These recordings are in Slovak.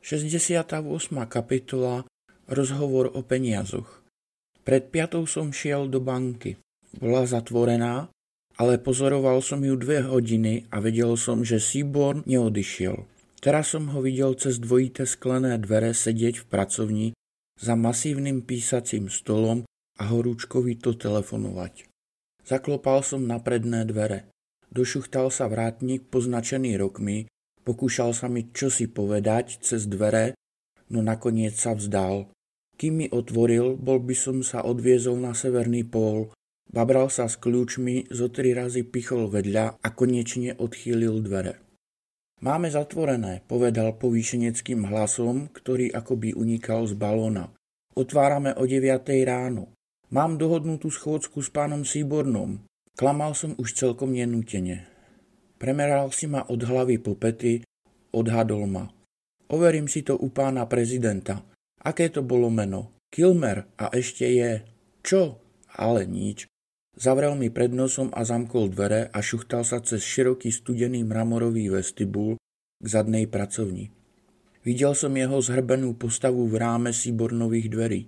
68. kapitola. Rozhovor o peniazoch. Pred 5 som šiel do banky. Bola zatvorená, ale pozoroval som ju 2 hodiny a vedel som, že Seaborn neodišiel. Teraz som ho videl cez dvojité sklené dvere sedieť v pracovni za masívnym písacím stolom a horúčkovito telefonovať. Zaklopal som na predné dvere. Došuchtal sa vrátnik poznačený rokmi, pokúšal sa mi čosi povedať cez dvere, no nakoniec sa vzdal. Kým mi otvoril, bol by som sa odviezol na severný pól, babral sa s kľúčmi, zo 3 razy pichol vedľa a konečne odchýlil dvere. Máme zatvorené, povedal povýšeneckým hlasom, ktorý akoby unikal z balóna. Otvárame o 9 ráno. Mám dohodnutú schôdzku s pánom Seabornom. Klamal som už celkom nenútene. Premeral si ma od hlavy po pety, odhadol ma. Overím si to u pána prezidenta. Aké to bolo meno? Kilmer a ešte je... Čo? Ale nič. Zavrel mi pred nosom a zamkol dvere a šuchtal sa cez široký studený mramorový vestibul k zadnej pracovni. Videl som jeho zhrbenú postavu v ráme Seabornových dverí.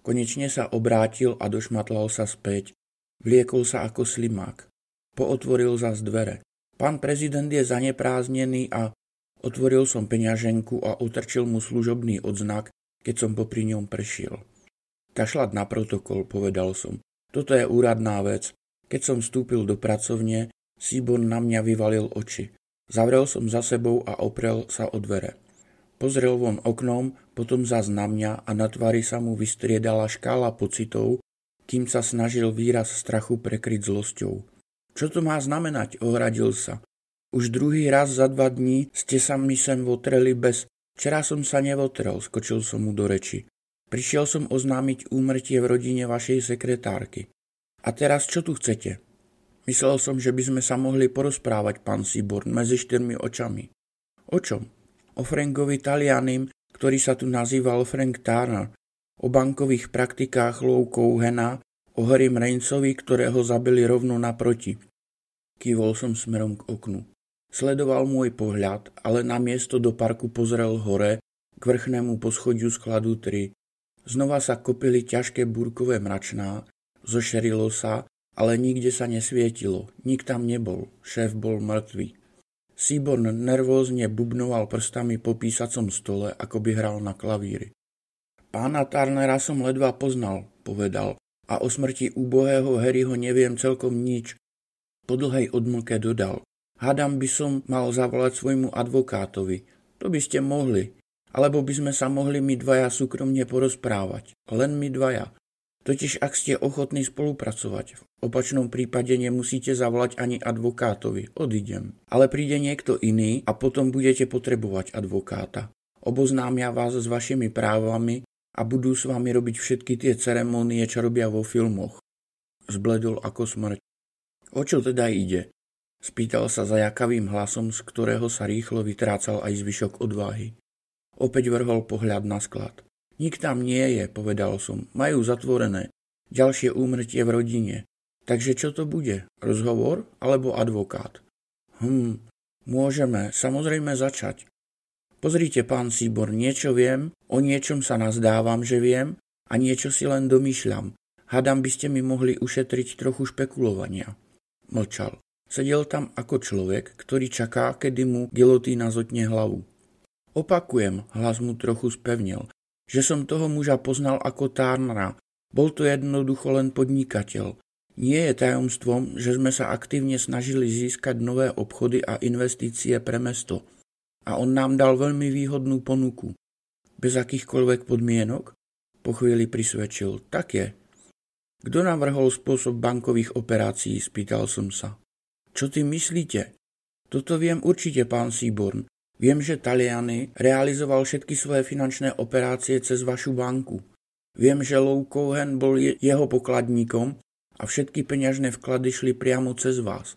Konečne sa obrátil a došmatlal sa späť. Vliekol sa ako slimák. Pootvoril zas dvere. Pán prezident je zaneprázdnený a... Otvoril som peňaženku a otrčil mu služobný odznak, keď som popri ňom prešiel. Kašľať na protokol, povedal som. Toto je úradná vec. Keď som vstúpil do pracovne, Seaborn na mňa vyvalil oči. Zavrel som za sebou a oprel sa o dvere. Pozrel von oknom, potom zas na mňa a na tvári sa mu vystriedala škála pocitov, kým sa snažil výraz strachu prekryť zlosťou. Čo to má znamenať? Ohradil sa. Už druhý raz za 2 dní ste sa mi sem votreli bez... Včera som sa nevotrel, skočil som mu do reči. Prišiel som oznámiť úmrtie v rodine vašej sekretárky. A teraz čo tu chcete? Myslel som, že by sme sa mohli porozprávať, pán Seaborn, medzi 4 očami. O čom? O Frankovi Talianim, ktorý sa tu nazýval Frank Turner, o bankových praktikách Lou Cohena, o Harrym Rainesovi, ktorého zabili rovno naproti. Kývol som smerom k oknu. Sledoval môj pohľad, ale namiesto do parku pozrel hore, k vrchnému poschodiu skladu 3. Znova sa kopili ťažké búrkové mračná, zošerilo sa, ale nikde sa nesvietilo, nik tam nebol, šéf bol mŕtvý. Seaborn nervózne bubnoval prstami po písacom stole, ako by hral na klavíri. Pána Turnera som ledva poznal, povedal, a o smrti úbohého Harryho neviem celkom nič. Po dlhej odmlke dodal. Hádam by som mal zavolať svojmu advokátovi. To by ste mohli. Alebo by sme sa mohli my dvaja súkromne porozprávať. Len my dvaja. Totiž ak ste ochotní spolupracovať, v opačnom prípade nemusíte zavolať ani advokátovi. Odídem. Ale príde niekto iný a potom budete potrebovať advokáta. Oboznámia vás s vašimi právami a budú s vami robiť všetky tie ceremónie, čo robia vo filmoch. Zbledol ako smrť. O čo teda ide? Spýtal sa zajakavým hlasom, z ktorého sa rýchlo vytrácal aj zvyšok odvahy. Opäť vrhol pohľad na sklad. Nik tam nie je, povedal som. Majú zatvorené. Ďalšie úmrtie v rodine. Takže čo to bude? Rozhovor alebo advokát? Môžeme samozrejme začať. Pozrite, pán Seaborn, niečo viem, o niečom sa nazdávam, že viem a niečo si len domýšľam. Hádam by ste mi mohli ušetriť trochu špekulovania. Mlčal. Sedel tam ako človek, ktorý čaká, kedy mu gilotína zotne hlavu. Opakujem, hlas mu trochu spevnil, že som toho muža poznal ako Turnera. Bol to jednoducho len podnikateľ. Nie je tajomstvom, že sme sa aktívne snažili získať nové obchody a investície pre mesto. A on nám dal veľmi výhodnú ponuku. Bez akýchkoľvek podmienok? Po chvíli prisvedčil. Tak je. Kto navrhol spôsob bankových operácií? Spýtal som sa. Čo ty myslíte? Toto viem určite, pán Seaborn. Viem, že Taliani realizoval všetky svoje finančné operácie cez vašu banku. Viem, že Lou Cohen bol jeho pokladníkom a všetky peňažné vklady šli priamo cez vás.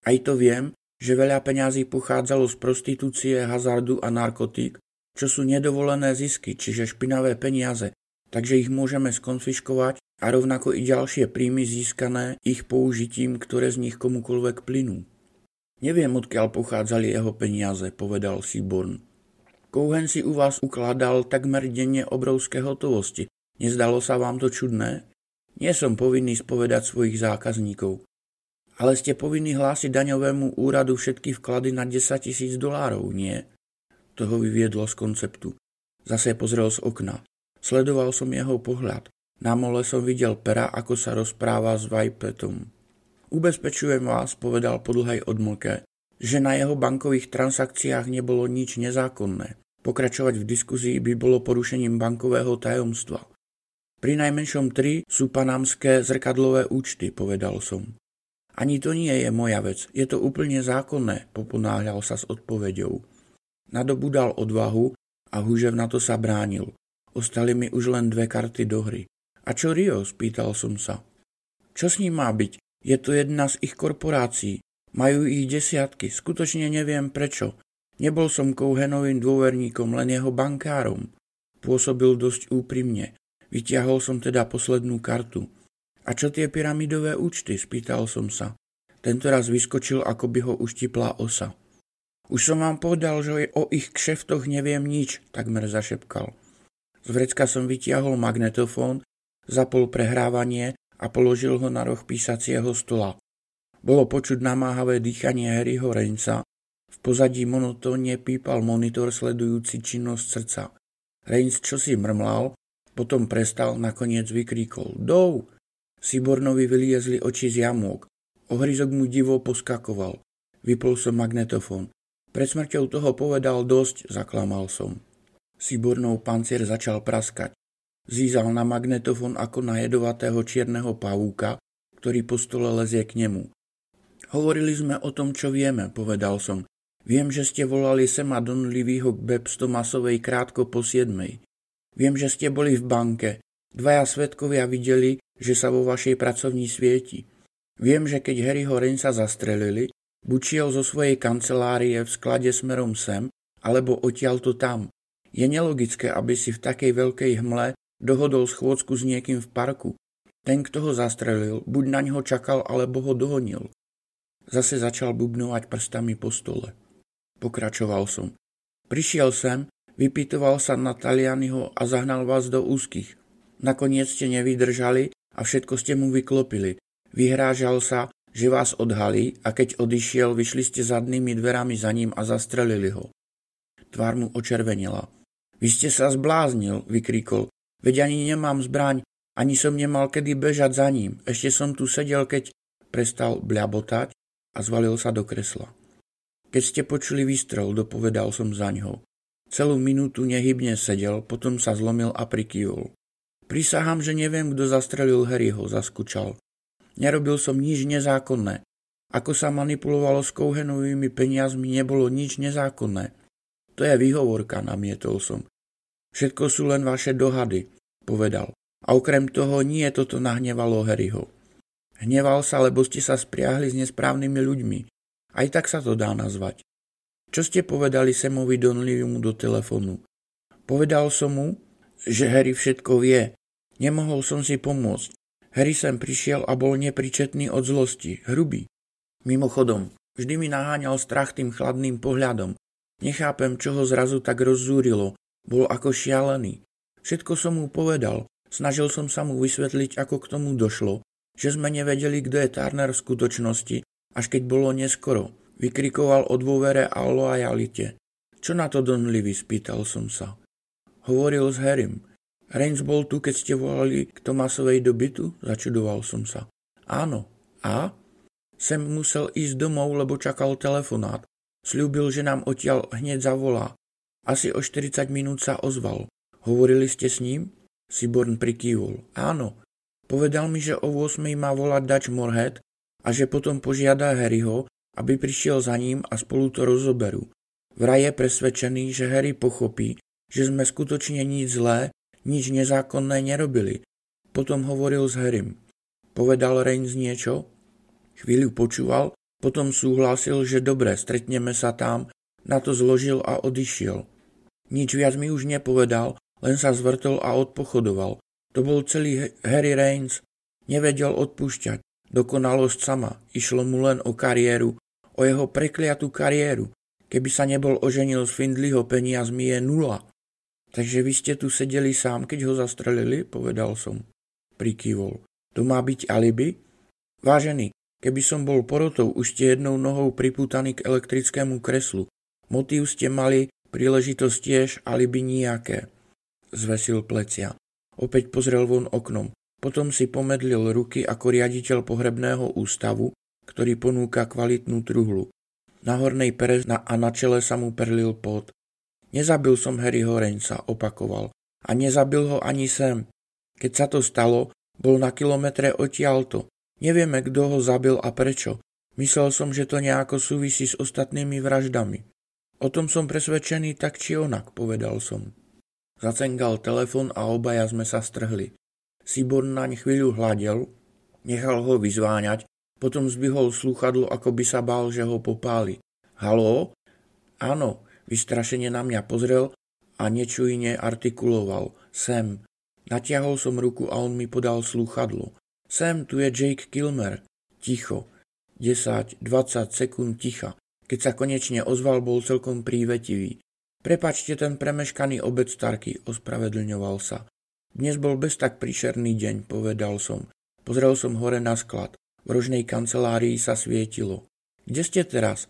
Aj to viem, že veľa peňazí pochádzalo z prostitúcie, hazardu a narkotík, čo sú nedovolené zisky, čiže špinavé peniaze, takže ich môžeme skonfiškovať a rovnako i ďalšie príjmy získané ich použitím, ktoré z nich komukoľvek plynú. Neviem, odkiaľ pochádzali jeho peniaze, povedal Seaborn. Cohen si u vás ukladal takmer denne obrovské hotovosti. Nezdalo sa vám to čudné? Nie som povinný spovedať svojich zákazníkov. Ale ste povinní hlásiť daňovému úradu všetky vklady na $10 000, nie? To ho vyviedlo z konceptu. Zase pozrel z okna. Sledoval som jeho pohľad. Na mole som videl pera, ako sa rozpráva s Vajpetom. Ubezpečujem vás, povedal po dlhej odmlke, že na jeho bankových transakciách nebolo nič nezákonné. Pokračovať v diskuzii by bolo porušením bankového tajomstva. Pri najmenšom 3 sú panamské zrkadlové účty, povedal som. Ani to nie je moja vec, je to úplne zákonné, poponáhľal sa s odpoveďou. Nadobudal odvahu a húžev na to sa bránil. Ostali mi už len 2 karty do hry. A čo Rio? Spýtal som sa. Čo s ním má byť? Je to jedna z ich korporácií. Majú ich desiatky. Skutočne neviem prečo. Nebol som Cohenovým dôverníkom, len jeho bankárom. Pôsobil dosť úprimne. Vytiahol som teda poslednú kartu. A čo tie pyramidové účty? Spýtal som sa. Tentoraz vyskočil, ako by ho uštipla osa. Už som vám povedal, že o ich kšeftoch neviem nič, takmer zašepkal. Z vrecka som vytiahol magnetofón, zapol prehrávanie a položil ho na roh písacieho stola. Bolo počuť namáhavé dýchanie Harryho Rainsa, v pozadí monotónne pípal monitor sledujúci činnosť srdca. Rains čosi mrmlal, potom prestal, nakoniec vykríkol Dou! Seabornovi vyliezli oči z jamôk. Ohryzok mu divo poskakoval. Vypol som magnetofón. Pred smrťou toho povedal dosť, zaklamal som. Seabornov pancier začal praskať. Zízal na magnetofón ako na jedovatého čierneho pavúka, ktorý po stole lezie k nemu. Hovorili sme o tom, čo vieme, povedal som. Viem, že ste volali Sama Donnellyho k Bebstomasovej krátko po 7. Viem, že ste boli v banke. 2 svedkovia videli, že sa vo vašej pracovni svieti. Viem, že keď Harryho Rainsa zastrelili, buď šiel zo svojej kancelárie v sklade smerom sem, alebo odtiaľto tam. Je nelogické, aby si v takej veľkej hmle dohodol schôdzku s niekým v parku. Ten, kto ho zastrelil, buď na ňo čakal, alebo ho dohonil. Zase začal bubnovať prstami po stole. Pokračoval som. Prišiel sem, vypytoval sa na Talianiho a zahnal vás do úzkých. Nakoniec ste nevydržali a všetko ste mu vyklopili. Vyhrážal sa, že vás odhalí a keď odišiel, vyšli ste zadnými dverami za ním a zastrelili ho. Tvár mu očervenila. Vy ste sa zbláznil, vykríkol. Veď ani nemám zbraň, ani som nemal kedy bežať za ním. Ešte som tu sedel, keď prestal bľabotať a zvalil sa do kresla. Keď ste počuli výstrel, dopovedal som za ňou. Celú minútu nehybne sedel, potom sa zlomil a prikývol. Prisahám, že neviem, kto zastrelil Harryho, zaskučal. Nerobil som nič nezákonné. Ako sa manipulovalo s Cohenovými peniazmi, nebolo nič nezákonné. To je výhovorka, namietol som. Všetko sú len vaše dohady, povedal. A okrem toho nie toto nahnevalo Harryho. Hneval sa, lebo ste sa spriahli s nesprávnymi ľuďmi. Aj tak sa to dá nazvať. Čo ste povedali Samovi Donnellymu do telefónu? Povedal som mu, že Harry všetko vie. Nemohol som si pomôcť. Harry sem prišiel a bol nepríčetný od zlosti, hrubý. Mimochodom, vždy mi naháňal strach tým chladným pohľadom. Nechápem, čo ho zrazu tak rozzúrilo. Bol ako šialený. Všetko som mu povedal. Snažil som sa mu vysvetliť, ako k tomu došlo, že sme nevedeli, kto je Turner v skutočnosti, až keď bolo neskoro. Vykrikoval o dôvere a o loajalite. Čo na to Donnelly, spýtal som sa. Hovoril s Harrym. Rains bol tu, keď ste volali k Thomasovej do bytu? Začudoval som sa. Áno. A? Sam musel ísť domov, lebo čakal telefonát. Sľúbil, že nám odtiaľ hneď zavolá. Asi o 40 minút sa ozval. Hovorili ste s ním? Seaborn prikývol. Áno. Povedal mi, že o 8 má volať Dutch Moorhead a že potom požiada Harryho, aby prišiel za ním a spolu to rozoberú. Vraj je presvedčený, že Harry pochopí, že sme skutočne nič zlé, nič nezákonné nerobili. Potom hovoril s Harrym. Povedal Rains niečo? Chvíľu počúval, potom súhlasil, že dobre, stretneme sa tam, na to zložil a odišiel. Nič viac mi už nepovedal, len sa zvrtol a odpochodoval. To bol celý Harry Rains. Nevedel odpúšťať. Dokonalosť sama. Išlo mu len o kariéru, o jeho prekliatú kariéru. Keby sa nebol oženil s Findleyho peniazmi, je 0. Takže vy ste tu sedeli sám, keď ho zastrelili, povedal som. Prikývol. To má byť alibi? Vážený, keby som bol porotou, už ste jednou nohou pripútaný k elektrickému kreslu. Motív ste mali, príležitosť tiež, alibi nijaké. Zvesil plecia. Opäť pozrel von oknom. Potom si pomedlil ruky ako riaditeľ pohrebného ústavu, ktorý ponúka kvalitnú truhlu. Na hornej pere a na čele sa mu perlil pot. Nezabil som Harryho Rainsa, opakoval. A nezabil ho ani Sam. Keď sa to stalo, bol na kilometre odtiaľto. Nevieme, kto ho zabil a prečo. Myslel som, že to nejako súvisí s ostatnými vraždami. O tom som presvedčený tak či onak, povedal som. Zacengal telefon a obaja sme sa strhli. Seaborn naň chvíľu hľadel, nechal ho vyzváňať, potom zdvihol slúchadlo, ako by sa bál, že ho popáli. Haló? Áno, vystrašene na mňa pozrel a nečujne artikuloval. Sam. Natiahol som ruku a on mi podal slúchadlo. Sam, tu je Jake Kilmer. Ticho. 10, 20 sekúnd ticha. Keď sa konečne ozval, bol celkom prívetivý. Prepačte ten premeškaný obed, Starky, ospravedlňoval sa. Dnes bol bez tak príšerný deň, povedal som. Pozrel som hore na sklad. V rožnej kancelárii sa svietilo. Kde ste teraz?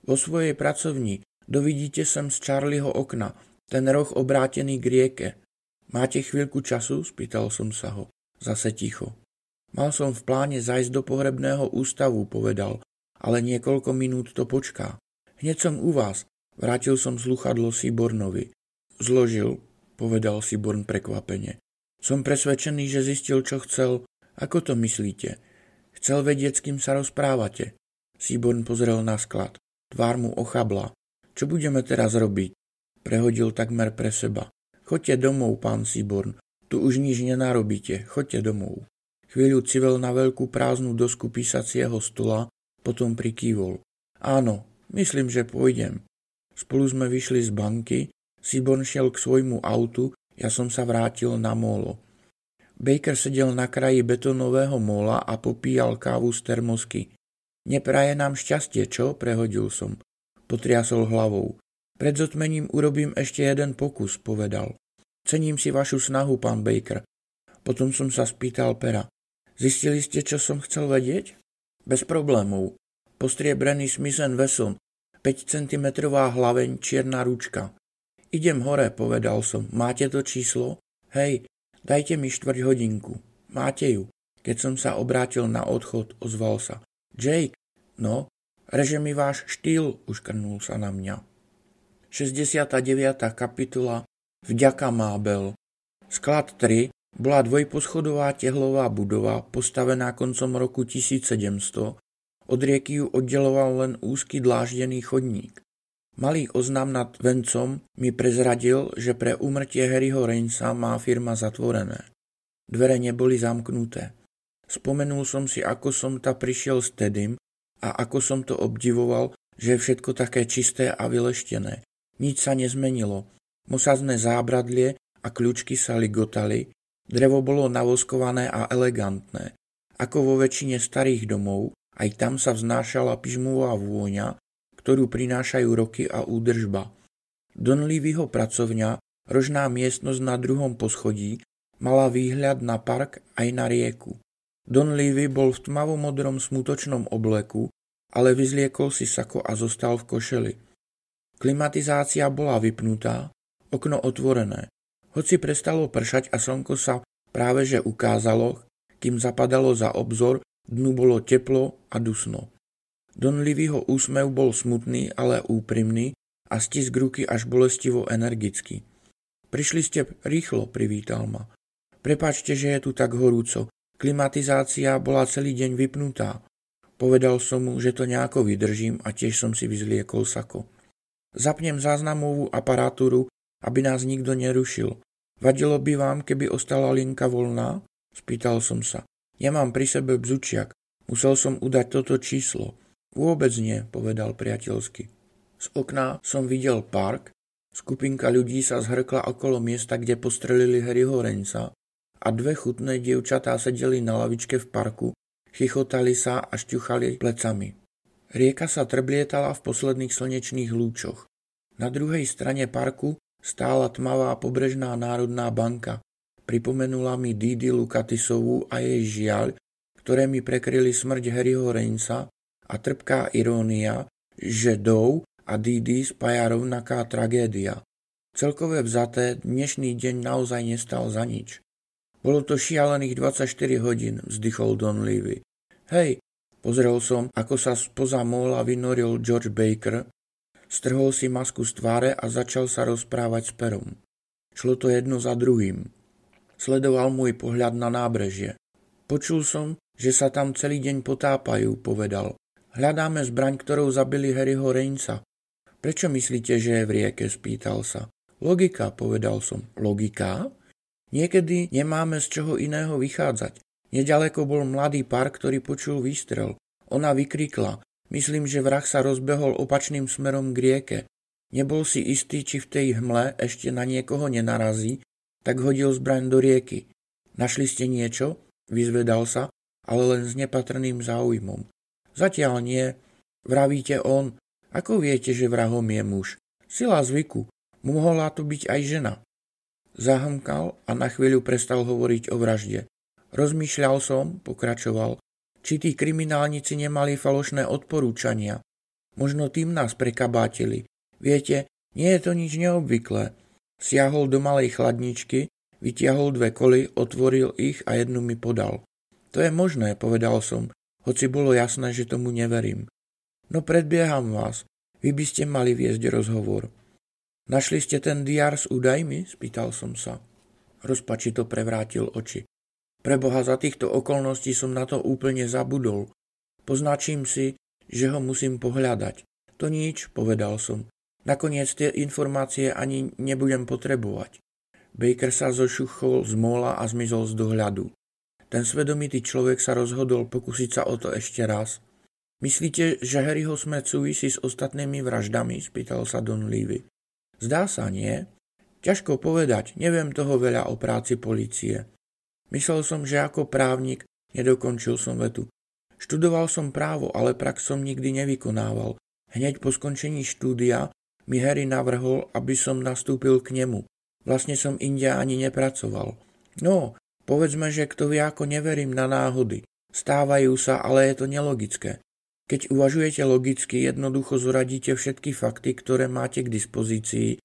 Vo svojej pracovni. Dovidíte sem z Charlieho okna. Ten roh obrátený k rieke. Máte chvíľku času? Spýtal som sa ho. Zase ticho. Mal som v pláne zajsť do pohrebného ústavu, povedal, ale niekoľko minút to počká. Hneď som u vás. Vrátil som slúchadlo Seabornovi. Zložil, povedal Seaborn prekvapene. Som presvedčený, že zistil, čo chcel. Ako to myslíte? Chcel vedieť, s kým sa rozprávate. Seaborn pozrel na sklad. Tvár mu ochabla. Čo budeme teraz robiť? Prehodil takmer pre seba. Choďte domov, pán Seaborn. Tu už nič nenarobíte. Choďte domov. Chvíľu civel na veľkú prázdnu dosku písacieho stola, potom prikývol. Áno, myslím, že pôjdem. Spolu sme vyšli z banky, Seaborn šiel k svojmu autu, ja som sa vrátil na mólo. Baker sedel na kraji betónového móla a popíjal kávu z termosky. Nepraje nám šťastie, čo? Prehodil som. Potriasol hlavou. Pred zotmením urobím ešte jeden pokus, povedal. Cením si vašu snahu, pán Baker. Potom som sa spýtal pera. Zistili ste, čo som chcel vedieť? Bez problémov. Postriebrený Smith & Wesson, 5 cm hlaveň, čierna ručka. Idem hore, povedal som. Máte to číslo? Hej, dajte mi 4 hodinku. Máte ju. Keď som sa obrátil na odchod, ozval sa. Jake, no, reže mi váš štýl, uškrnul sa na mňa. 69. kapitola. Vďaka Mábel. Sklad 3 bola dvojposchodová tehlová budova, postavená koncom roku 1700. Od rieky ju oddeloval len úzky dláždený chodník. Malý oznam nad vencom mi prezradil, že pre úmrtie Harryho Rainsa má firma zatvorené. Dvere neboli zamknuté. Spomenul som si, ako som ta prišiel s Teddym a ako som to obdivoval, že je všetko také čisté a vyleštené. Nič sa nezmenilo. Mosazné zábradlie a kľúčky sa ligotali, drevo bolo navoskované a elegantné. Ako vo väčšine starých domov, aj tam sa vznášala pyžmová vôňa, ktorú prinášajú roky a údržba. Donleveyho pracovňa, rožná miestnosť na 2. poschodí, mala výhľad na park aj na rieku. Donlevey bol v tmavomodrom smutočnom obleku, ale vyzliekol si sako a zostal v košeli. Klimatizácia bola vypnutá, okno otvorené. Hoci prestalo pršať a slnko sa práve že ukázalo, kým zapadalo za obzor, dnu bolo teplo a dusno. Donleveyho úsmev bol smutný, ale úprimný a stisk ruky až bolestivo energický. Prišli ste rýchlo, privítal ma. Prepáčte, že je tu tak horúco. Klimatizácia bola celý deň vypnutá. Povedal som mu, že to nejako vydržím a tiež som si vyzliekol sako. Zapnem záznamovú aparatúru, aby nás nikto nerušil. Vadilo by vám, keby ostala linka voľná? Spýtal som sa. Nemám pri sebe bzučiak. Musel som udať toto číslo. Vôbec nie, povedal priateľsky. Z okna som videl park. Skupinka ľudí sa zhrkla okolo miesta, kde postrelili Harryho Rainsa a 2 chutné dievčatá sedeli na lavičke v parku, chichotali sa a šťuchali plecami. Rieka sa trblietala v posledných slnečných lúčoch. Na druhej strane parku stála tmavá pobrežná národná banka. Pripomenula mi Didi Lukatisovú a jej žiaľ, ktoré mi prekryli smrť Harryho Rainsa a trpká irónia, že Doe a Didi spája rovnaká tragédia. Celkové vzaté dnešný deň naozaj nestal za nič. Bolo to šialených 24 hodín, vzdychol Don Levy. Hej, pozrel som, ako sa spoza móla vynoril George Baker, strhol si masku z tváre a začal sa rozprávať s Perom. Šlo to jedno za druhým. Sledoval môj pohľad na nábrežie. Počul som, že sa tam celý deň potápajú, povedal. Hľadáme zbraň, ktorou zabili Harryho Rainsa. Prečo myslíte, že je v rieke, spýtal sa. Logika, povedal som. Logika? Niekedy nemáme z čoho iného vychádzať. Nedaleko bol mladý pár, ktorý počul výstrel. Ona vykrikla. Myslím, že vrah sa rozbehol opačným smerom k rieke. Nebol si istý, či v tej hmle ešte na niekoho nenarazí, tak hodil zbraň do rieky. Našli ste niečo? Vyzvedal sa, ale len s nepatrným záujmom. Zatiaľ nie. Vravíte on. Ako viete, že vrahom je muž? Sila zvyku. Mohla to byť aj žena. Zahmkal a na chvíľu prestal hovoriť o vražde. Rozmýšľal som, pokračoval, či tí kriminálnici nemali falošné odporúčania. Možno tým nás prekabátili. Viete, nie je to nič neobvyklé. Siahol do malej chladničky, vytiahol 2 koly, otvoril ich a jednu mi podal. To je možné, povedal som, hoci bolo jasné, že tomu neverím. No predbieham vás, vy by ste mali viesť rozhovor. Našli ste ten diár s údajmi? Spýtal som sa. Rozpačito prevrátil oči. Preboha, za týchto okolností som na to úplne zabudol. Poznačím si, že ho musím pohľadať. To nič, povedal som. Nakoniec tie informácie ani nebudem potrebovať. Baker sa zošuchol z móla a zmizol z dohľadu. Ten svedomitý človek sa rozhodol pokúsiť sa o to ešte raz. Myslíte, že Harryho smrť súvisí s ostatnými vraždami? Spýtal sa Don Levy. Zdá sa, nie? Ťažko povedať, neviem toho veľa o práci polície. Myslel som, že ako právnik, nedokončil som vetu. Študoval som právo, ale prax som nikdy nevykonával. Hneď po skončení štúdia mi Harry navrhol, aby som nastúpil k nemu. Vlastne som inde ani nepracoval. No, povedzme, že kto vie, ako neverím na náhody. Stávajú sa, ale je to nelogické. Keď uvažujete logicky, jednoducho zoradíte všetky fakty, ktoré máte k dispozícii,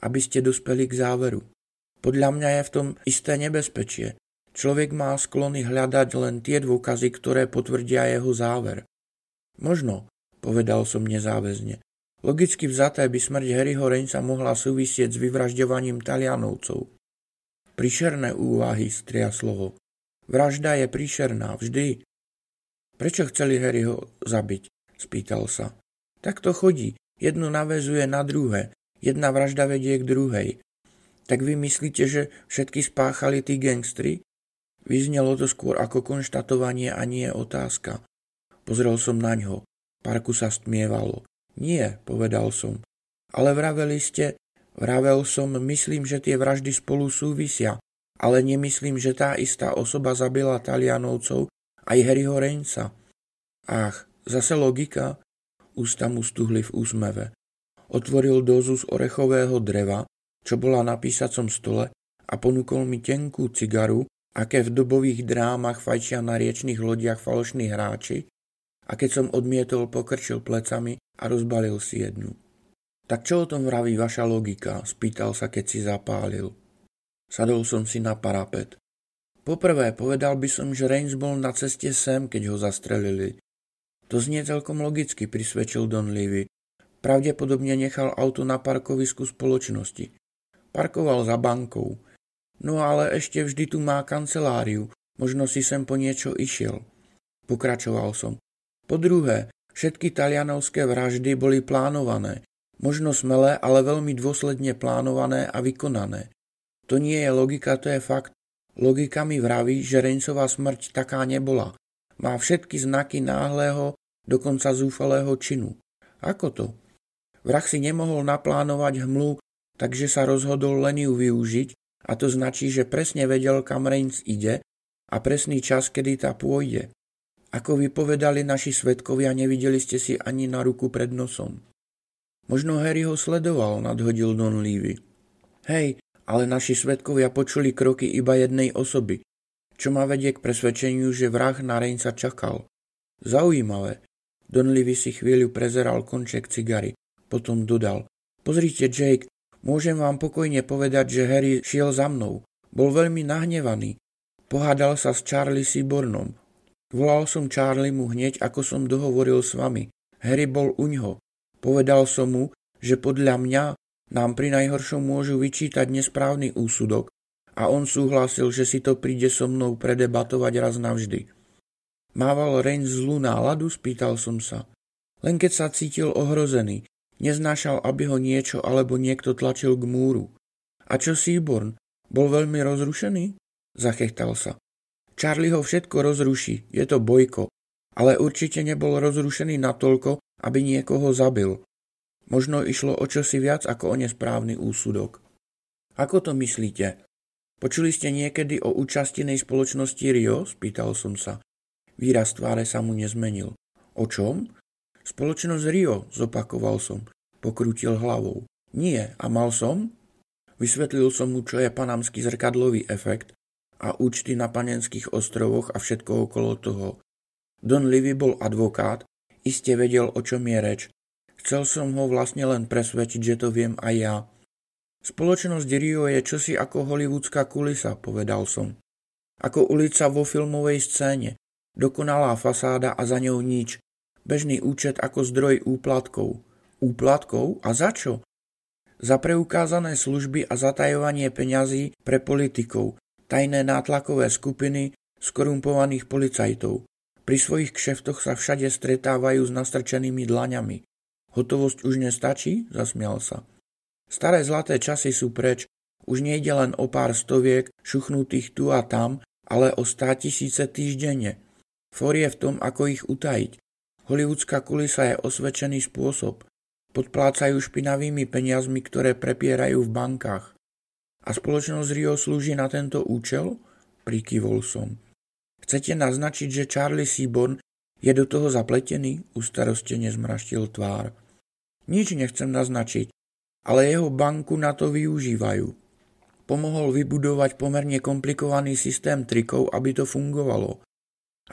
aby ste dospeli k záveru. Podľa mňa je v tom isté nebezpečie. Človek má sklony hľadať len tie dôkazy, ktoré potvrdia jeho záver. Možno, povedal som nezáväzne. Logicky vzaté by smrť Harryho Rainsa mohla súvisieť s vyvražďovaním Talianovcov. Príšerné úvahy, striaslo ho. Vražda je príšerná, vždy. Prečo chceli Harryho zabiť? Spýtal sa. Tak to chodí. Jedno naväzuje na druhé. Jedna vražda vedie k druhej. Tak vy myslíte, že všetky spáchali tí gangstri? Vyznelo to skôr ako konštatovanie a nie otázka. Pozrel som naňho. Parku sa stmievalo. Nie, povedal som. Ale vravel som, myslím, že tie vraždy spolu súvisia, ale nemyslím, že tá istá osoba zabila Talianovcov aj Harryho Rainsa. Ach, zase logika? Ústa mu stuhli v úsmeve. Otvoril dózu z orechového dreva, čo bola na písacom stole, a ponúkol mi tenkú cigaru, aké v dobových drámach fajčia na riečnych lodiach falošní hráči, a keď som odmietol, pokrčil plecami a rozbalil si jednu. Tak čo o tom vraví vaša logika? Spýtal sa, keď si zapálil. Sadol som si na parapet. Poprvé, povedal by som, že Rains bol na ceste sem, keď ho zastrelili. To znie celkom logicky, prisvedčil Don Levy. Pravdepodobne nechal auto na parkovisku spoločnosti. Parkoval za bankou. No ale ešte vždy tu má kanceláriu, možno si sem po niečo išiel. Pokračoval som. Po druhé, všetky talianovské vraždy boli plánované. Možno smelé, ale veľmi dôsledne plánované a vykonané. To nie je logika, to je fakt. Logika mi vraví, že Rainsova smrť taká nebola. Má všetky znaky náhleho, dokonca zúfalého činu. Ako to? Vrah si nemohol naplánovať hmlu, takže sa rozhodol len ju využiť, a to značí, že presne vedel, kam Rains ide a presný čas, kedy tá pôjde. Ako vypovedali naši svedkovia, nevideli ste si ani na ruku pred nosom. Možno Harry ho sledoval, nadhodil Don Leavy. Hej, ale naši svedkovia počuli kroky iba jednej osoby, čo ma vedie k presvedčeniu, že vrah na Rainsa čakal. Zaujímavé. Don Leavy si chvíľu prezeral konček cigary, potom dodal. Pozrite, Jake, môžem vám pokojne povedať, že Harry šiel za mnou. Bol veľmi nahnevaný. Pohádal sa s Charlie Seabornom. Volal som Charliemu hneď, ako som dohovoril s vami. Harry bol uňho. Povedal som mu, že podľa mňa nám pri najhoršom môžu vyčítať nesprávny úsudok a on súhlasil, že si to príde so mnou predebatovať raz navždy. Mával Rains zlú náladu? Spýtal som sa. Len keď sa cítil ohrozený. Neznášal, aby ho niečo alebo niekto tlačil k múru. A čo Seaborn? Bol veľmi rozrušený? Zachechtal sa. Charlie ho všetko rozruší, je to bojko, ale určite nebol rozrušený natoľko, aby niekoho zabil. Možno išlo o čosi viac ako o nesprávny úsudok. Ako to myslíte? Počuli ste niekedy o účastinej spoločnosti Rio? Spýtal som sa. Výraz tváre sa mu nezmenil. O čom? Spoločnosť Rio, zopakoval som. Pokrútil hlavou. Nie, a mal som? Vysvetlil som mu, čo je panamský zrkadlový efekt a účty na Panenských ostrovoch a všetko okolo toho. Don Leavy bol advokát, iste vedel, o čom je reč. Chcel som ho vlastne len presvedčiť, že to viem aj ja. Spoločnosť Rio je čosi ako hollywoodská kulisa, povedal som. Ako ulica vo filmovej scéne. Dokonalá fasáda a za ňou nič. Bežný účet ako zdroj úplatkov. Úplatkov? A za čo? Za preukázané služby a zatajovanie peňazí pre politikov, tajné nátlakové skupiny skorumpovaných policajtov. Pri svojich kšeftoch sa všade stretávajú s nastrčenými dlaňami. Hotovosť už nestačí? Zasmial sa. Staré zlaté časy sú preč. Už nejde len o pár stoviek šuchnutých tu a tam, ale o 100 000 týždenne. For je v tom, ako ich utajiť. Hollywoodská kulisa je osvedčený spôsob. Podplácajú špinavými peniazmi, ktoré prepierajú v bankách. A spoločnosť Rio slúži na tento účel? Prikyvol som. Chcete naznačiť, že Charlie Seaborn je do toho zapletený? Ustarostene zmraštil tvár. Nič nechcem naznačiť, ale jeho banku na to využívajú. Pomohol vybudovať pomerne komplikovaný systém trikov, aby to fungovalo.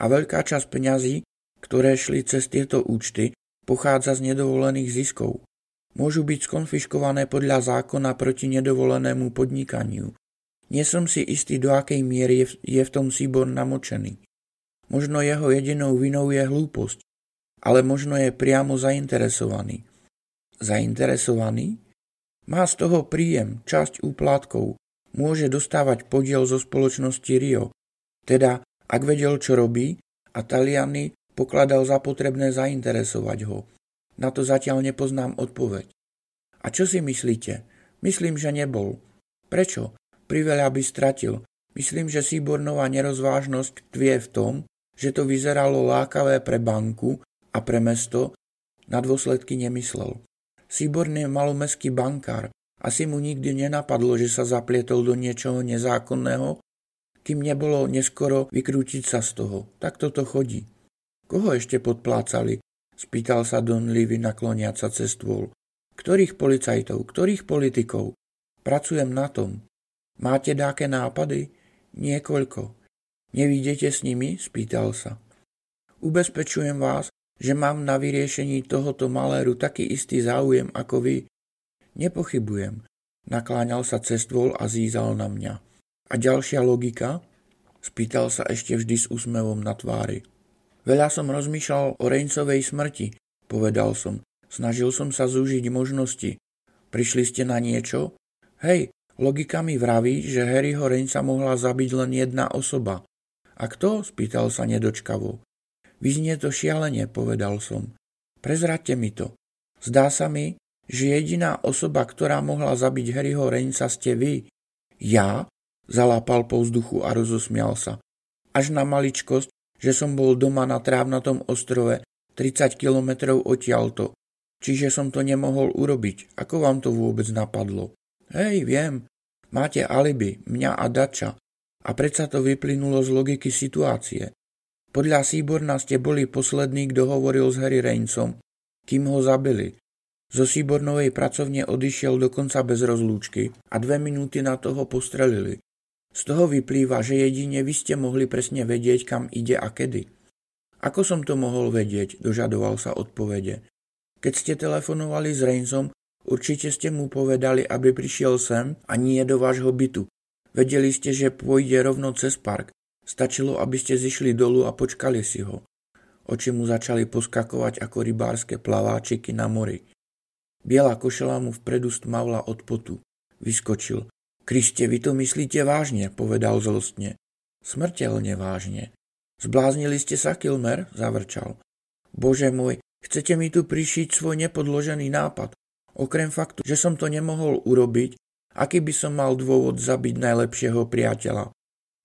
A veľká časť peňazí, ktoré šli cez tieto účty, pochádza z nedovolených ziskov. Môžu byť skonfiškované podľa zákona proti nedovolenému podnikaniu. Nie som si istý, do akej miery je v tom Seaborn namočený. Možno jeho jedinou vinou je hlúposť, ale možno je priamo zainteresovaný. Zainteresovaný? Má z toho príjem, časť úplatkov. Môže dostávať podiel zo spoločnosti Rio. Teda, ak vedel, čo robí, a Taliani pokladal za potrebné zainteresovať ho. Na to zatiaľ nepoznám odpoveď. A čo si myslíte? Myslím, že nebol. Prečo? Priveľa by stratil. Myslím, že Seabornová nerozvážnosť tkvie v tom, že to vyzeralo lákavé pre banku a pre mesto, na dôsledky nemyslel. Seaborn je malomestský bankár. Asi mu nikdy nenapadlo, že sa zaplietol do niečoho nezákonného, kým nebolo neskoro vykrútiť sa z toho. Tak toto chodí. Koho ešte podplácali? Spýtal sa Don Leavy nakloniac sa cez stôl. Ktorých policajtov, ktorých politikov? Pracujem na tom. Máte dáke nápady? Niekoľko. Nevidíte s nimi? Spýtal sa. Ubezpečujem vás, že mám na vyriešení tohoto maléru taký istý záujem ako vy. Nepochybujem. Nakláňal sa cez stôl a zízal na mňa. A ďalšia logika? Spýtal sa ešte vždy s úsmevom na tvári. Veľa som rozmýšľal o Rainsovej smrti, povedal som. Snažil som sa zúžiť možnosti. Prišli ste na niečo? Hej, logika mi vraví, že Harryho Rainsa mohla zabiť len jedna osoba. A kto? Spýtal sa nedočkavo. Vyznie to šialene, povedal som. Prezraďte mi to. Zdá sa mi, že jediná osoba, ktorá mohla zabiť Harryho Rainsa, ste vy. Ja? Zalápal po vzduchu a rozosmial sa. Až na maličkosť, že som bol doma na trávnatom ostrove 30 kilometrov odtiaľto. Čiže som to nemohol urobiť. Ako vám to vôbec napadlo? Hej, viem. Máte alibi, mňa a Dača. A predsa to vyplynulo z logiky situácie. Podľa Seaborna ste boli poslední, kto hovoril s Harry Rainesom, kým ho zabili. Zo Seabornovej pracovne odišiel dokonca bez rozlúčky a 2 minúty na toho postrelili. Z toho vyplýva, že jedine vy ste mohli presne vedieť, kam ide a kedy. Ako som to mohol vedieť, dožadoval sa odpovede. Keď ste telefonovali s Rainesom, určite ste mu povedali, aby prišiel sem a nie do vášho bytu. Vedeli ste, že pôjde rovno cez park. Stačilo, aby ste zišli dolu a počkali si ho. Oči mu začali poskakovať ako rybárske plaváčiky na mori. Biela košela mu vpredu stmavla od potu. Vyskočil. Kriste, vy to myslíte vážne, povedal zlostne. Smrteľne vážne. Zbláznili ste sa, Kilmer? Zavrčal. Bože môj, chcete mi tu prišiť svoj nepodložený nápad. Okrem faktu, že som to nemohol urobiť, aký by som mal dôvod zabiť najlepšieho priateľa?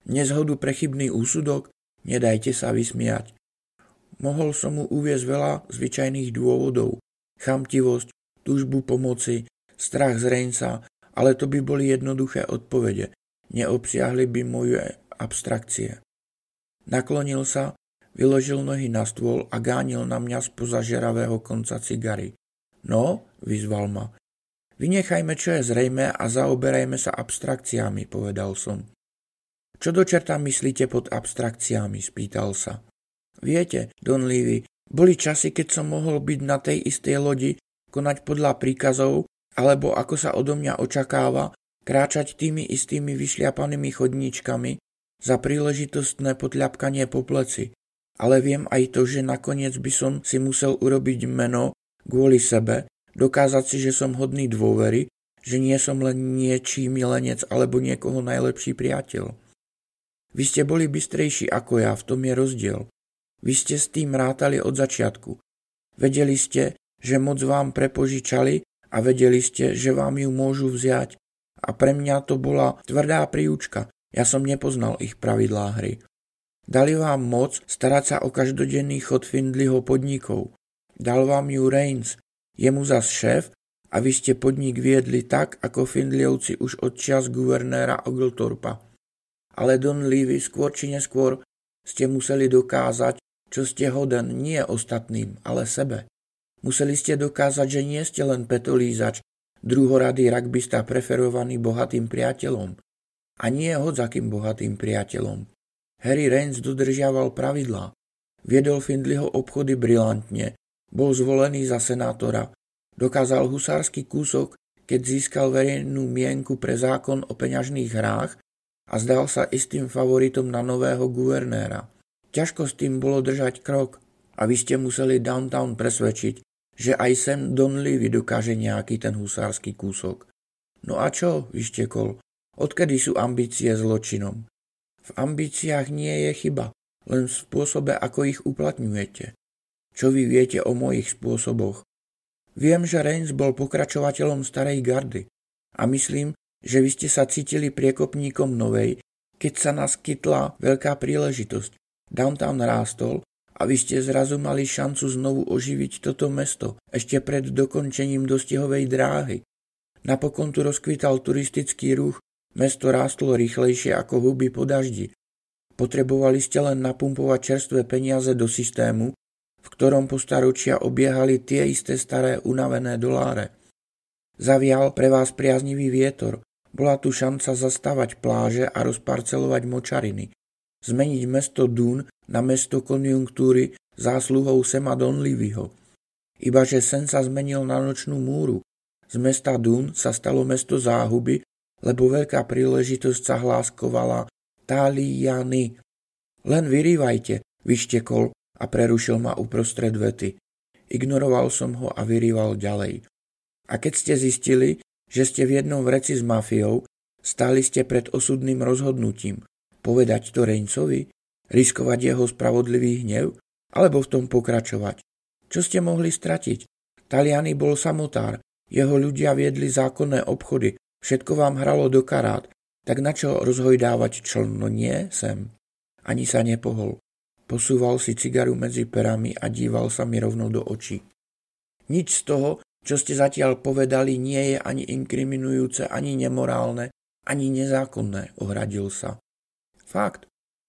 Nezhodu pre chybný úsudok? Nedajte sa vysmiať. Mohol som mu uviesť veľa zvyčajných dôvodov. Chamtivosť, túžbu pomoci, strach z Rainesa, ale to by boli jednoduché odpovede. Neobsiahli by moje abstrakcie. Naklonil sa, vyložil nohy na stôl a gánil na mňa spoza žeravého konca cigary. No, vyzval ma. Vynechajme, čo je zrejmé a zaoberajme sa abstrakciami, povedal som. Čo do čerta myslíte pod abstrakciami, spýtal sa. Viete, Don Levy, boli časy, keď som mohol byť na tej istej lodi, konať podľa príkazov, alebo ako sa odo mňa očakáva, kráčať tými istými vyšliapanými chodníčkami za príležitostné potľapkanie po pleci. Ale viem aj to, že nakoniec by som si musel urobiť meno kvôli sebe, dokázať si, že som hodný dôvery, že nie som len niečí milenec alebo niekoho najlepší priateľ. Vy ste boli bystrejší ako ja, v tom je rozdiel. Vy ste s tým rátali od začiatku. Vedeli ste, že moc vám prepožičali a vedeli ste, že vám ju môžu vziať. A pre mňa to bola tvrdá príučka. Ja som nepoznal ich pravidlá hry. Dali vám moc starať sa o každodenný chod Findleyho podnikov. Dal vám ju Raines, jemu zas šéf, a vy ste podnik viedli tak, ako Findleyovci už od čias guvernéra Oglethorpa. Ale Don Levy, skôr či neskôr ste museli dokázať, čo ste hoden nie ostatným, ale sebe. Museli ste dokázať, že nie ste len petolízač, druhoradý rugbysta preferovaný bohatým priateľom. A nie hodzakým bohatým priateľom. Harry Raines dodržiaval pravidlá. Viedol Findleyho obchody brilantne, bol zvolený za senátora, dokázal husársky kúsok, keď získal verejnú mienku pre zákon o peňažných hrách a zdal sa istým favoritom na nového guvernéra. Ťažko s tým bolo držať krok a vy ste museli Downtown presvedčiť, že aj sem Don Levy dokáže nejaký ten husársky kúsok. No a čo, vyštekol, odkedy sú ambície zločinom? V ambíciách nie je chyba, len v spôsobe, ako ich uplatňujete. Čo vy viete o mojich spôsoboch? Viem, že Raines bol pokračovateľom starej gardy a myslím, že vy ste sa cítili priekopníkom novej, keď sa naskytla veľká príležitosť. Downtown rástol a vy ste zrazu mali šancu znovu oživiť toto mesto ešte pred dokončením dostihovej dráhy. Napokon tu rozkvital turistický ruch, mesto rástlo rýchlejšie ako huby po daždi. Potrebovali ste len napumpovať čerstvé peniaze do systému, v ktorom po staročia obiehali tie isté staré unavené doláre. Zavial pre vás priaznivý vietor. Bola tu šanca zastavať pláže a rozparcelovať močariny. Zmeniť mesto Dún na mesto konjunktúry zásluhou Sama Donlevyho. Ibaže sen sa zmenil na nočnú múru. Z mesta Dún sa stalo mesto záhuby, lebo veľká príležitosť sa hláskovala Taliany. Len vyrývajte, vyštekol a prerušil ma uprostred vety. Ignoroval som ho a vyrýval ďalej. A keď ste zistili, že ste v jednom vreci s mafiou, stáli ste pred osudným rozhodnutím. Povedať to Rainesovi? Riskovať jeho spravodlivý hnev? Alebo v tom pokračovať? Čo ste mohli stratiť? Taliani bol samotár, jeho ľudia viedli zákonné obchody, všetko vám hralo do karát, tak na čo rozhojdávať čln? No nie, sem. Ani sa nepohol. Posúval si cigaru medzi perami a díval sa mi rovno do očí. Nič z toho, čo ste zatiaľ povedali, nie je ani inkriminujúce, ani nemorálne, ani nezákonné, ohradil sa. Fakt,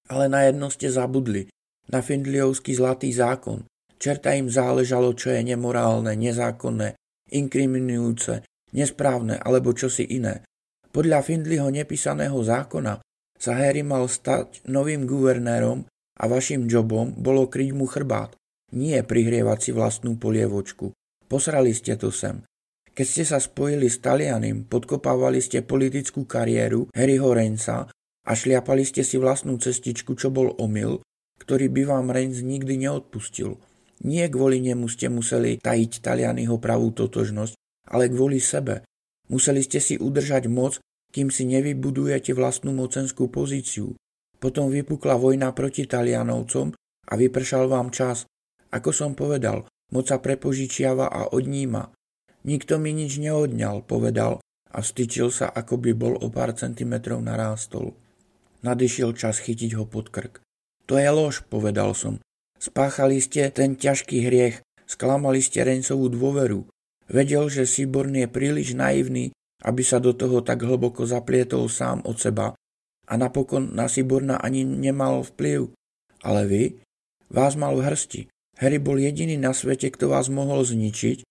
ale na jedno ste zabudli. na Findleyovský zlatý zákon. Čerta im záležalo, čo je nemorálne, nezákonné, inkriminujúce, nesprávne alebo čosi iné. Podľa Findleyho nepísaného zákona sa Harry mal stať novým guvernérom a vašim jobom bolo kryť mu chrbát, nie prihrievať si vlastnú polievočku. Posrali ste to sem. Keď ste sa spojili s Talianim, podkopávali ste politickú kariéru Harryho Rainsa a šliapali ste si vlastnú cestičku, čo bol omyl, ktorý by vám Rains nikdy neodpustil. Nie kvôli nemu ste museli tajiť Talianiho pravú totožnosť, ale kvôli sebe. Museli ste si udržať moc, kým si nevybudujete vlastnú mocenskú pozíciu. Potom vypukla vojna proti Talianovcom a vypršal vám čas. Ako som povedal, moc sa prepožičiava a odníma. Nikto mi nič neodňal, povedal a vstyčil sa, ako by bol o pár centimetrov narástol. Nadišiel čas chytiť ho pod krk. To je lož, povedal som. Spáchali ste ten ťažký hriech, sklamali ste Rainsovú dôveru. Vedel, že Seaborn je príliš naivný, aby sa do toho tak hlboko zaplietol sám od seba a napokon na Seaborna ani nemal vplyv. Ale vy? Vás mal v hrsti. Harry bol jediný na svete, kto vás mohol zničiť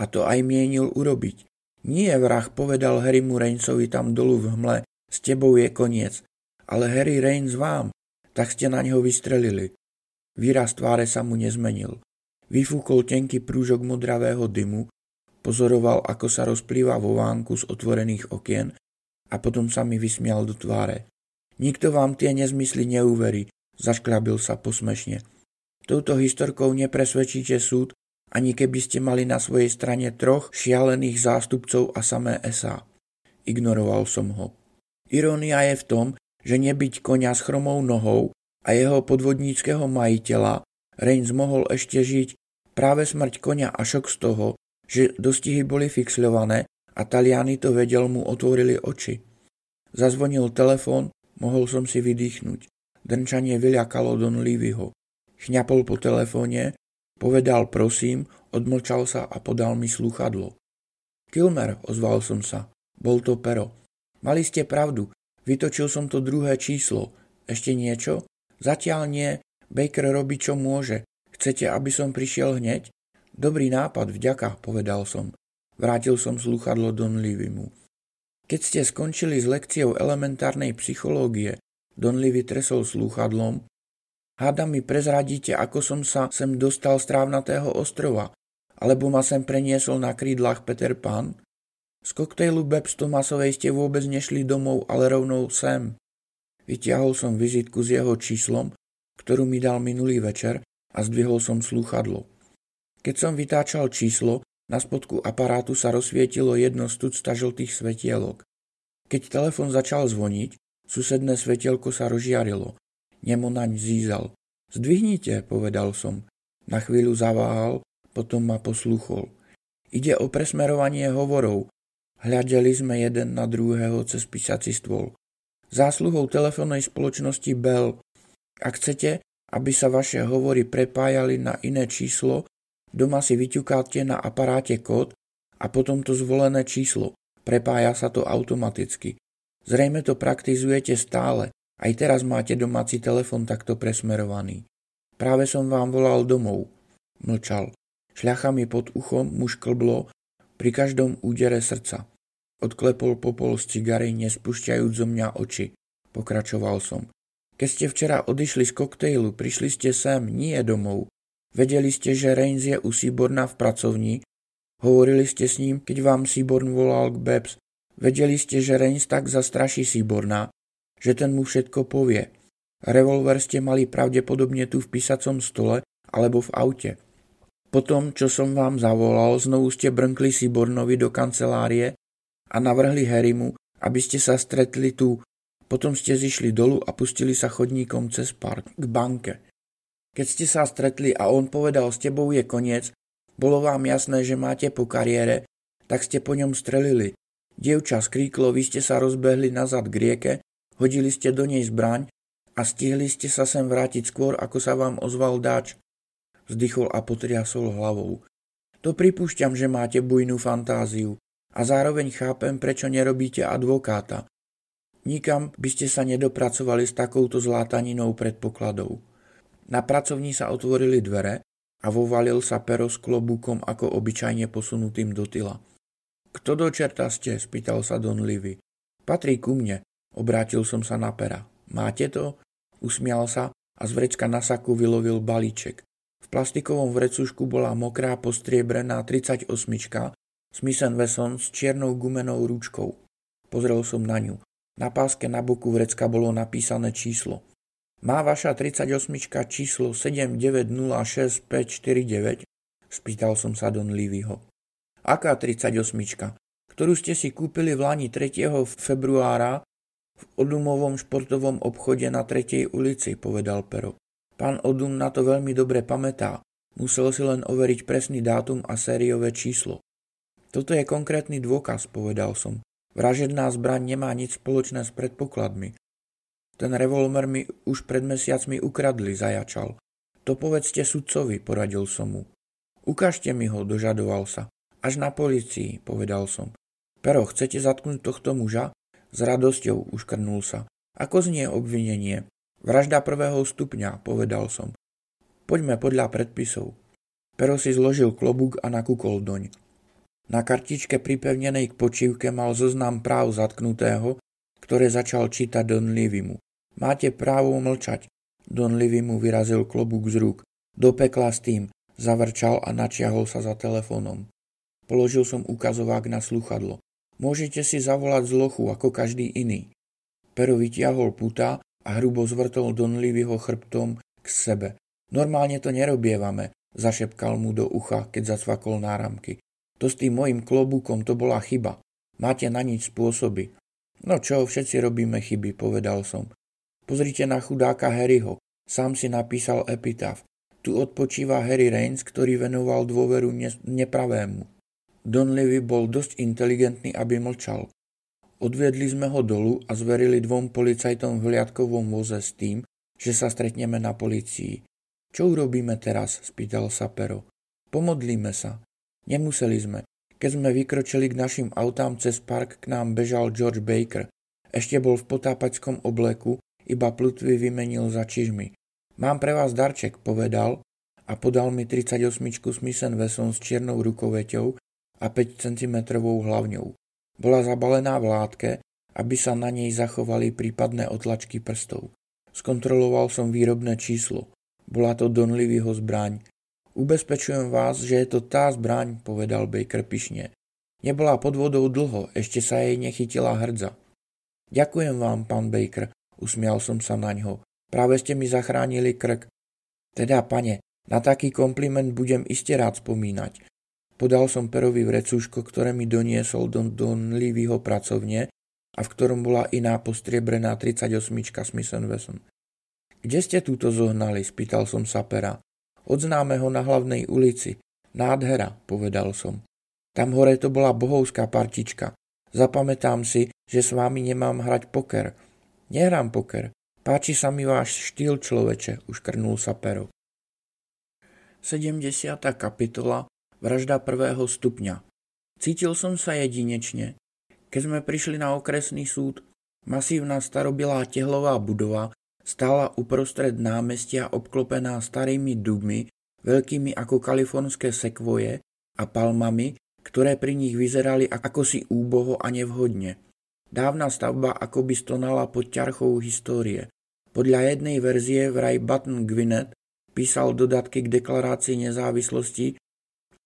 a to aj mienil urobiť. Nie vrah, povedal Harrymu Rainsovi tam dolu v hmle, s tebou je koniec. Ale Harry Rains vám, tak ste na neho vystrelili. Výraz tváre sa mu nezmenil. Vyfúkol tenký prúžok modravého dymu, pozoroval, ako sa rozplýva vo vánku z otvorených okien a potom sa mi vysmial do tváre. Nikto vám tie nezmysly neuverí, zaškľabil sa posmešne. Touto historkou nepresvedčíte súd, ani keby ste mali na svojej strane 3 šialených zástupcov a samé SA. Ignoroval som ho. Irónia je v tom, že nebyť koňa s chromou nohou a jeho podvodníckeho majiteľa, Rains mohol ešte žiť. Práve smrť koňa a šok z toho, že dostihy boli fixľované a Taliani to vedel, mu otvorili oči. Zazvonil telefón, mohol som si vydýchnuť. Drnčanie vyľakalo Donleavyho. Chňapol po telefóne, povedal prosím, odmlčal sa a podal mi slúchadlo. Kilmer, ozval som sa. Bol to Pero. Mali ste pravdu, vytočil som to druhé číslo. Ešte niečo? Zatiaľ nie, Baker robí čo môže. Chcete, aby som prišiel hneď? Dobrý nápad, vďaka, povedal som. Vrátil som slúchadlo Donleavymu. Keď ste skončili s lekciou elementárnej psychológie, Donleavy tresol slúchadlom. Hádam mi prezradíte, ako som sa sem dostal z Trávnatého ostrova, alebo ma sem preniesol na krídlach Peter Pan? Z koktejlu Babs Thomasovej ste vôbec nešli domov, ale rovnou sem. Vytiahol som vizitku s jeho číslom, ktorú mi dal minulý večer a zdvihol som slúchadlo. Keď som vytáčal číslo, na spodku aparátu sa rozsvietilo jedno z tucta žltých svetielok. Keď telefon začal zvoniť, susedné svetielko sa rozžiarilo. Nemo naň zízal. Zdvihnite, povedal som. Na chvíľu zaváhal, potom ma poslúchol. Ide o presmerovanie hovorov. Hľadeli sme jeden na druhého cez písací stôl. Zásluhou telefónnej spoločnosti Bell. Ak chcete, aby sa vaše hovory prepájali na iné číslo, doma si vyťukáte na aparáte kód a potom to zvolené číslo. Prepája sa to automaticky. Zrejme to praktizujete stále. Aj teraz máte domáci telefon takto presmerovaný. Práve som vám volal domov. Mlčal. Šľachami pod uchom mu šklblo pri každom údere srdca. Odklepol popol z cigary, nespúšťajúc zo mňa oči. Pokračoval som. Keď ste včera odišli z koktejlu, prišli ste sem, nie domov. Vedeli ste, že Rains je u Seaborna v pracovni. Hovorili ste s ním, keď vám Seaborn volal k Babs. Vedeli ste, že Rains tak zastraší Seaborna, že ten mu všetko povie. Revolver ste mali pravdepodobne tu v písacom stole alebo v aute. Potom, čo som vám zavolal, znovu ste brnkli Seabornovi do kancelárie a navrhli Harrymu, aby ste sa stretli tu. Potom ste zišli dolu a pustili sa chodníkom cez park k banke. Keď ste sa stretli a on povedal, s tebou je koniec, bolo vám jasné, že máte po kariére, tak ste po ňom strelili. Dievča skríklo, vy ste sa rozbehli nazad k rieke, hodili ste do nej zbraň a stihli ste sa sem vrátiť skôr, ako sa vám ozval dáč. Vzdychol a potriasol hlavou. To pripúšťam, že máte bujnú fantáziu a zároveň chápem, prečo nerobíte advokáta. Nikam by ste sa nedopracovali s takouto zlátaninou predpokladov. Na pracovni sa otvorili dvere a vovalil sa Pero s klobúkom ako obyčajne posunutým do tyla. Kto do čerta ste? Spýtal sa Don Livy. Patrí ku mne, obrátil som sa na Pera. Máte to? Usmial sa a z vrecka na saku vylovil balíček. V plastikovom vrecušku bola mokrá postriebrená 38 Smith & Wesson s čiernou gumenou ručkou. Pozrel som na ňu. Na páske na boku vrecka bolo napísané číslo. Má vaša 38 číslo 7906549? Spýtal som sa Don Livyho. Aká 38? Ktorú ste si kúpili v lani 3. februára v Odumovom športovom obchode na 3. ulici, povedal Pero. Pán Odum na to veľmi dobre pamätá. Musel si len overiť presný dátum a sériové číslo. Toto je konkrétny dôkaz, povedal som. Vražedná zbraň nemá nič spoločné s predpokladmi. Ten revolver mi už pred mesiacmi ukradli, zajačal. To povedzte sudcovi, poradil som mu. Ukážte mi ho, dožadoval sa. Až na polícii, povedal som. Pero, chcete zatknúť tohto muža? S radosťou, uškrnul sa. Ako znie obvinenie? Vražda 1. stupňa, povedal som. Poďme podľa predpisov. Pero si zložil klobúk a nakúkol doň. Na kartičke pripevnenej k počívke mal zoznam práv zatknutého, ktoré začal čítať Don Livymu. Máte právo mlčať. Don Livy mu vyrazil klobúk z rúk. Do pekla s tým, zavrčal a načiahol sa za telefónom. Položil som ukazovák na slúchadlo. Môžete si zavolať z lochu ako každý iný. Pero vytiahol puta a hrubo zvrtol Don Livyho chrbtom k sebe. Normálne to nerobievame, zašepkal mu do ucha, keď zacvakol náramky. To s tým mojím klobúkom to bola chyba. Máte na nič spôsoby. No čo, všetci robíme chyby, povedal som. Pozrite na chudáka Harryho. Sám si napísal epitaf. Tu odpočíva Harry Rains, ktorý venoval dôveru nepravému. Don Livy bol dosť inteligentný, aby mlčal. Odviedli sme ho dolu a zverili 2 policajtom v hliadkovom voze s tým, že sa stretneme na polícii. Čo urobíme teraz? Spýtal sa Pero. Pomodlíme sa. Nemuseli sme. Keď sme vykročili k našim autám cez park, k nám bežal George Baker. Ešte bol v potápačskom obleku, iba plutvy vymenil za čižmy. Mám pre vás darček, povedal a podal mi 38 Smith & Wesson s čiernou rukoveťou a 5 cm hlavňou. Bola zabalená v látke, aby sa na nej zachovali prípadné otlačky prstov. Skontroloval som výrobné číslo. Bola to Don Livyho zbraň. Ubezpečujem vás, že je to tá zbraň, povedal Baker pyšne. Nebola pod vodou dlho, ešte sa jej nechytila hrdza. Ďakujem vám, pán Baker, usmial som sa naňho. Práve ste mi zachránili krk. Teda, pane, na taký kompliment budem iste rád spomínať. Podal som Perovi vrecúško, ktoré mi doniesol Don Livyho pracovne a v ktorom bola iná postriebrená 38 Smith & Wesson. Kde ste túto zohnali? Spýtal som sa Pera. Od známeho na hlavnej ulici. Nádhera, povedal som. Tam hore to bola bohovská partička. Zapamätám si, že s vami nemám hrať poker. Nehrám poker. Páči sa mi váš štýl, človeče, uškrnul sa Pero. 70. kapitola. Vražda 1. stupňa. Cítil som sa jedinečne. Keď sme prišli na okresný súd, masívna starobilá tehlová budova stála uprostred námestia obklopená starými dubmi, veľkými ako kalifornské sekvoje a palmami, ktoré pri nich vyzerali akosi úboho a nevhodne. Dávna stavba akoby stonala pod ťarchou histórie. Podľa jednej verzie vraj Button Gwinnett písal dodatky k deklarácii nezávislosti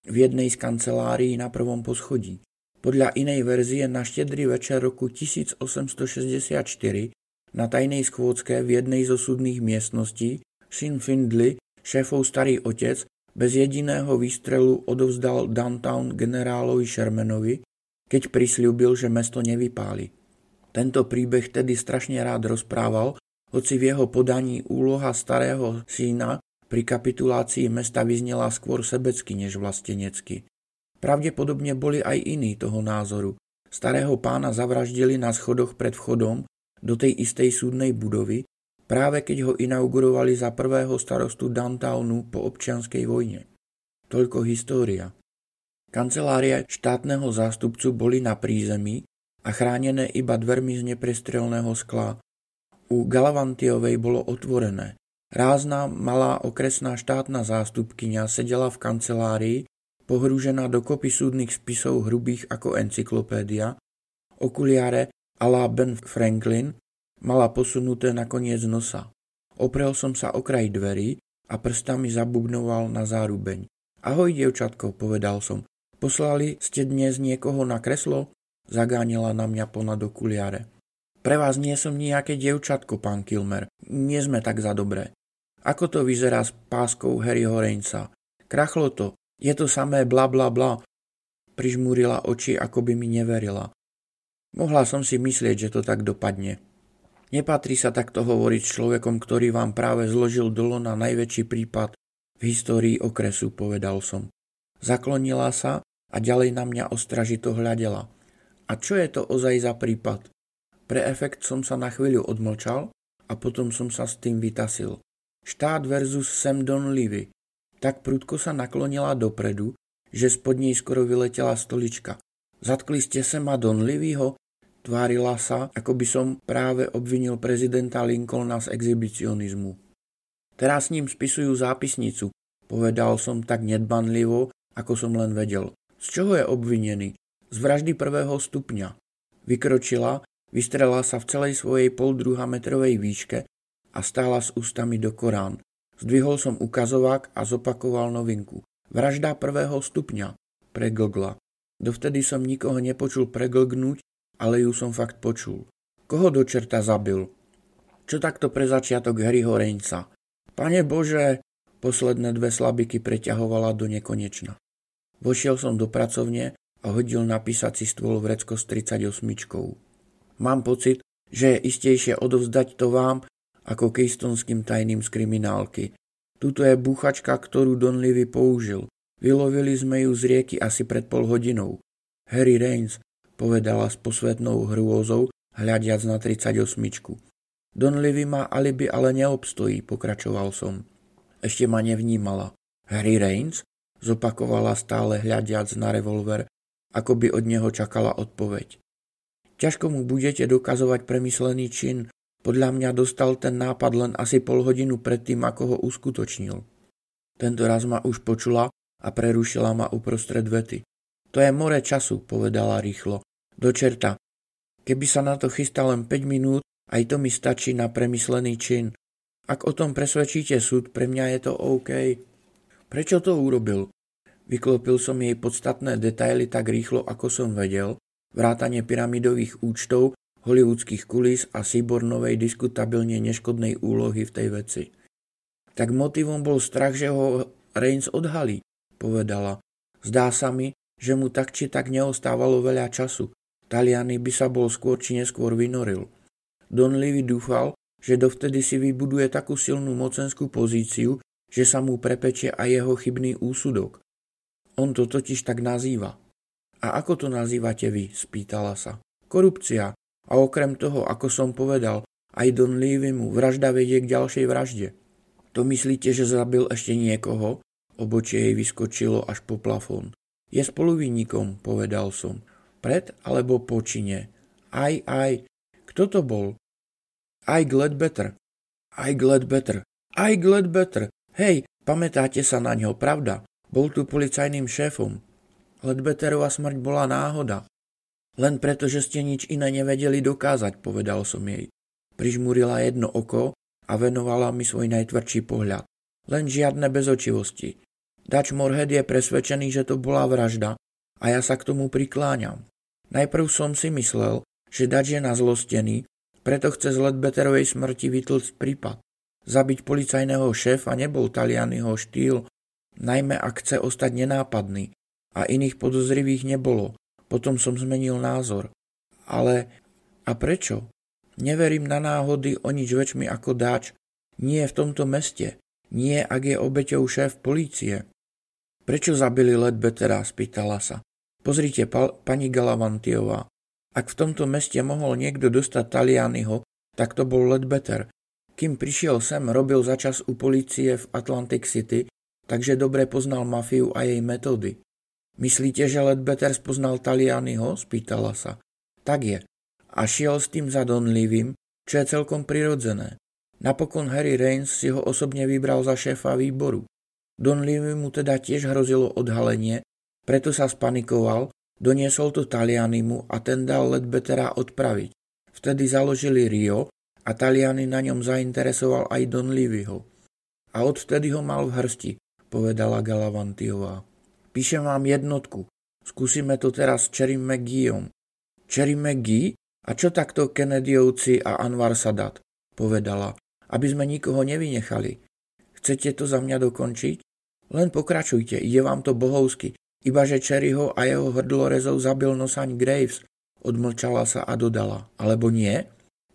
v jednej z kancelárií na 1. poschodí. Podľa inej verzie na štedrý večer roku 1864 na tajnej schôdzke v jednej zo súdnych miestností Shin Findley, šéfov starý otec, bez jediného výstrelu odovzdal downtown generálovi Shermanovi, keď prisľúbil, že mesto nevypáli. Tento príbeh tedy strašne rád rozprával, hoci v jeho podaní úloha starého syna pri kapitulácii mesta vyznela skôr sebecky než vlastenecky. Pravdepodobne boli aj iní toho názoru. Starého pána zavraždili na schodoch pred vchodom do tej istej súdnej budovy, práve keď ho inaugurovali za prvého starostu downtownu po občianskej vojne. Toľko história. Kancelária štátneho zástupcu boli na prízemí a chránené iba dvermi z neprestrelného skla. U Galavantiovej bolo otvorené. Rázna malá okresná štátna zástupkyňa sedela v kancelárii, pohrúžená do kopy súdnych spisov hrubých ako encyklopédia, okuliare a la Ben Franklin mala posunuté na koniec nosa. Oprel som sa o kraj dverí a prstami zabubnoval na zárubeň. Ahoj, dievčatko, povedal som. Poslali ste dnes niekoho na kreslo? Zagánila na mňa ponad okuliare. Pre vás nie som nejaké dievčatko, pán Kilmer. Nie sme tak za dobré. Ako to vyzerá s páskou Harryho Rainsa? Krachlo to. Je to samé bla bla bla. Prižmúrila oči, ako by mi neverila. Mohla som si myslieť, že to tak dopadne. Nepatrí sa takto hovoriť s človekom, ktorý vám práve zložil do lona najväčší prípad v histórii okresu, povedal som. Zaklonila sa a ďalej na mňa ostražito hľadela. A čo je to ozaj za prípad? Pre efekt som sa na chvíľu odmlčal a potom som sa s tým vytasil. Štát versus Sam Donlevy. Tak prudko sa naklonila dopredu, že spod nej skoro vyletela stolička. Zatkli ste Sama Donlevyho? Tvárila sa, ako by som práve obvinil prezidenta Lincolna z exhibicionizmu. Teraz s ním spisujú zápisnicu, povedal som tak nedbanlivo, ako som len vedel. Z čoho je obvinený? Z vraždy 1. stupňa. Vykročila, vystrela sa v celej svojej 0,5 metrovej výške a stála s ústami do Korán. Zdvihol som ukazovák a zopakoval novinku. Vražda 1. stupňa, preglgla. Dovtedy som nikoho nepočul preglgnúť, ale ju som fakt počul. Koho do čerta zabil? Čo takto pre začiatok Harryho Rainsa? Pane Bože, posledné 2 slabiky preťahovala do nekonečna. Vošiel som do pracovne a hodil na písací stôl vrecko s 38. Mám pocit, že je istejšie odovzdať to vám, ako keystonským tajným z kriminálky. Tuto je búchačka, ktorú Donlevy použil. Vylovili sme ju z rieky asi pred 0,5 hodinou. Harry Rains, povedala s posvetnou hrôzou, hľadiac na 38. Donlevy má alibi, ale neobstojí, pokračoval som. Ešte ma nevnímala. Harry Rains? Zopakovala stále hľadiac na revolver, ako by od neho čakala odpoveď. Ťažko mu budete dokazovať premyslený čin. Podľa mňa dostal ten nápad len asi 0,5 hodinu predtým, ako ho uskutočnil. Tento raz ma už počula a prerušila ma uprostred vety. To je more času, povedala rýchlo. Do čerta. Keby sa na to chystá len 5 minút, aj to mi stačí na premyslený čin. Ak o tom presvedčíte súd, pre mňa je to OK. Prečo to urobil? Vyklopil som jej podstatné detaily tak rýchlo, ako som vedel, vrátane pyramidových účtov, hollywoodských kulís a Seabornovej diskutabilne neškodnej úlohy v tej veci. Tak motivom bol strach, že ho Rains odhalí, povedala. Zdá sa mi, že mu tak či tak neostávalo veľa času. Taliani by sa bol skôr či neskôr vynoril. Donlevy dúfal, že dovtedy si vybuduje takú silnú mocenskú pozíciu, že sa mu prepečie aj jeho chybný úsudok. On to totiž tak nazýva. A ako to nazývate vy? Spýtala sa. Korupcia. A okrem toho, ako som povedal, aj Donlevy mu vražda vedie k ďalšej vražde. To myslíte, že zabil ešte niekoho? Obočie jej vyskočilo až po plafón. Je spoluvinníkom, povedal som. Pred alebo po čine? Aj. Kto to bol? Aj Gledbetter. Hej, pamätáte sa na ňo, pravda? Bol tu policajným šéfom. Ledbetterova smrť bola náhoda. Len preto, že ste nič iné nevedeli dokázať, povedal som jej. Prižmúrila jedno oko a venovala mi svoj najtvrdší pohľad. Len žiadne bezočivosti. Dutch Morehead je presvedčený, že to bola vražda a ja sa k tomu prikláňam. Najprv som si myslel, že Dutch je nazlostený, preto chce z Ledbetterovej smrti vytlcť prípad. Zabiť policajného šéfa nebol Talianiho štýl, najmä ak chce ostať nenápadný, a iných podozrivých nebolo. Potom som zmenil názor. Ale a prečo? Neverím na náhody o nič väčšmi ako Dutch. Nie v tomto meste. Nie, ak je obeťou šéf polície. Prečo zabili Ledbettera? Spýtala sa. Pozrite, pani Galavantiová. Ak v tomto meste mohol niekto dostať Talianiho, tak to bol Ledbetter. Kým prišiel sem, robil začas u polície v Atlantic City, takže dobre poznal mafiu a jej metódy. Myslíte, že Ledbetter spoznal Talianiho? Spýtala sa. Tak je. A šiel s tým za Donlevym, čo je celkom prirodzené. Napokon Harry Rains si ho osobne vybral za šéfa výboru. Donlevy mu teda tiež hrozilo odhalenie, preto sa spanikoval, doniesol to Talianimu a ten dal Ledbettera odpraviť. Vtedy založili Rio a Taliani na ňom zainteresoval aj Donlevyho. A odvtedy ho mal v hrsti, povedala Galavanthiová. Píšem vám jednotku. Skúsime to teraz s Cherry McGeeom. Cherry McGee? A čo takto Kennedyovci a Anwar Sadat? Povedala. Aby sme nikoho nevynechali. Chcete to za mňa dokončiť? Len pokračujte, ide vám to bohovsky. Ibaže Cherryho a jeho hrdlorezov zabil Nosaň Graves. Odmlčala sa a dodala. Alebo nie?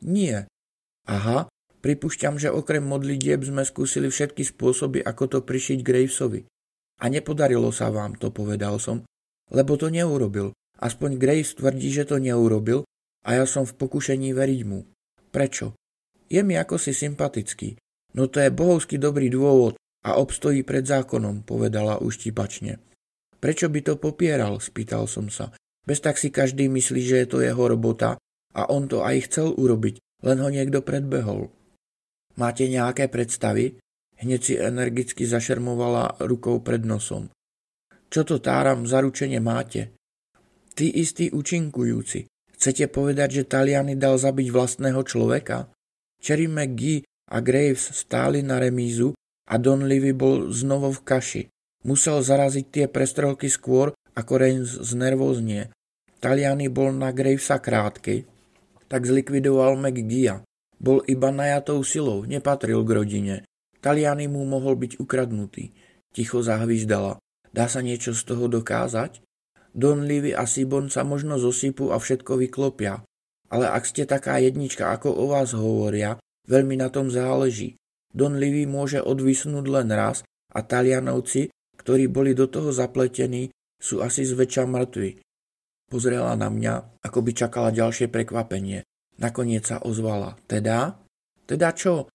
Nie. Aha, pripúšťam, že okrem modlitieb sme skúsili všetky spôsoby, ako to prišiť Gravesovi. A nepodarilo sa vám to, povedal som, lebo to neurobil. Aspoň Graves tvrdí, že to neurobil a ja som v pokušení veriť mu. Prečo? Je mi akosi sympatický. No to je bohovsky dobrý dôvod a obstojí pred zákonom, povedala uštipačne. Prečo by to popieral, spýtal som sa. Bez tak si každý myslí, že je to jeho robota a on to aj chcel urobiť, len ho niekto predbehol. Máte nejaké predstavy? Hneď si energicky zašermovala rukou pred nosom. Čo to táram, zaručene máte? Tí istí účinkujúci. Chcete povedať, že Taliani dal zabiť vlastného človeka? Cherry McGee a Graves stáli na remízu a Donlevy bol znovu v kaši. Musel zaraziť tie prestrelky skôr, ako Rains znervóznie. Taliani bol na Gravesa krátky, tak zlikvidoval McGeea. Bol iba najatou silou, nepatril k rodine. Taliani mu mohol byť ukradnutý. Ticho zahvízdala. Dá sa niečo z toho dokázať? Donlevy a Sibon sa možno zosypú a všetko vyklopia. Ale ak ste taká jednička, ako o vás hovoria, veľmi na tom záleží. Donlevy môže odvisnúť len raz a Talianovci, ktorí boli do toho zapletení, sú asi zväčša mŕtvi. Pozrela na mňa, ako by čakala ďalšie prekvapenie. Nakoniec sa ozvala. Teda? Teda čo?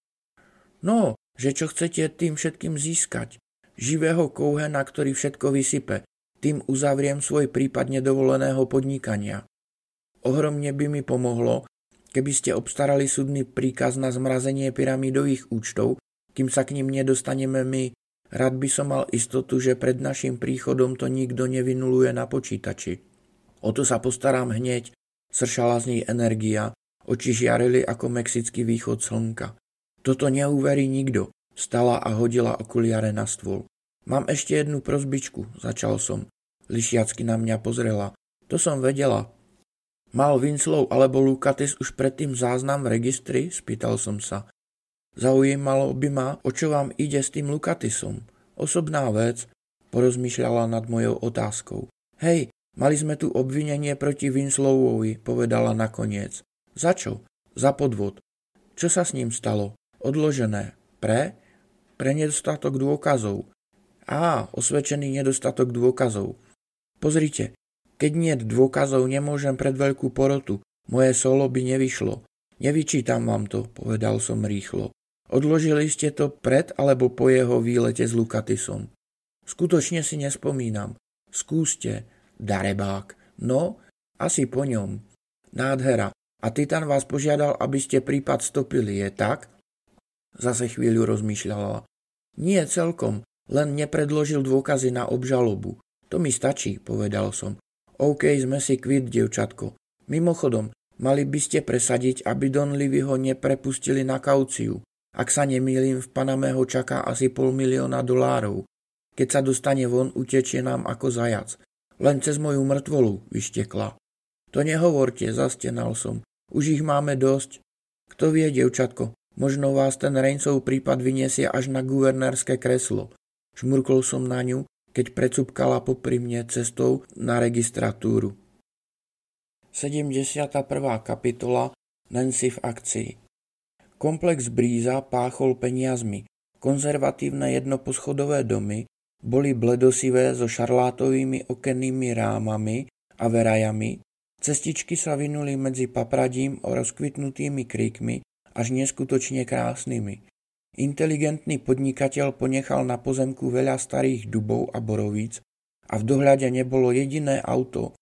No, že čo chcete tým všetkým získať? Živého Cohena, ktorý všetko vysype. Tým uzavriem svoj prípad nedovoleného podnikania. Ohromne by mi pomohlo, keby ste obstarali súdny príkaz na zmrazenie pyramidových účtov, kým sa k nim nedostaneme my. Rád by som mal istotu, že pred našim príchodom to nikto nevynuluje na počítači. O to sa postarám hneď, sršala z nej energia, oči žiarili ako mexický východ slnka. Toto neuverí nikto, vstala a hodila okuliare na stôl. Mám ešte jednu prosbičku, začal som. Lišiacky na mňa pozrela. To som vedela. Mal Winslow alebo Lukatis už predtým záznam v registri? Spýtal som sa. Zaujímalo by ma, o čo vám ide s tým Lukatisom. Osobná vec, porozmýšľala nad mojou otázkou. Hej, mali sme tu obvinenie proti Winslowovi, povedala nakoniec. Za čo? Za podvod. Čo sa s ním stalo? Odložené. Pre nedostatok dôkazov. Osvedčený nedostatok dôkazov. Pozrite, keď niet dôkazov, nemôžem pred veľkú porotu. Moje solo by nevyšlo. Nevyčítam vám to, povedal som rýchlo. Odložili ste to pred alebo po jeho výlete s Lukatisom? Skutočne si nespomínam. Skúste, darebák. No, asi po ňom. Nádhera. A Titan vás požiadal, aby ste prípad stopili, je tak? Zase chvíľu rozmýšľala. Nie celkom, len nepredložil dôkazy na obžalobu. To mi stačí, povedal som. OK, sme si kvit, dievčatko. Mimochodom, mali by ste presadiť, aby Donlevyho neprepustili na kauciu. Ak sa nemýlim, v Paname ho čaká asi $500,000. Keď sa dostane von, utečie nám ako zajac. Len cez moju mŕtvolu, vyštekla. To nehovorte, zastenal som. Už ich máme dosť. Kto vie, dievčatko, možno vás ten Rainsov prípad vyniesie až na guvernérske kreslo. Šmurkol som na ňu, keď precupkala popri mne cestou na registratúru. 71. kapitola. Nancy v akcii. Komplex Bríza páchol peniazmi. Konzervatívne jednoposchodové domy boli bledosivé so šarlátovými okennými rámami a verajami. Cestičky sa vinuli medzi papradím a rozkvitnutými kríkmi až neskutočne krásnymi. Inteligentný podnikateľ ponechal na pozemku veľa starých dubov a borovíc a v dohľade nebolo jediné auto.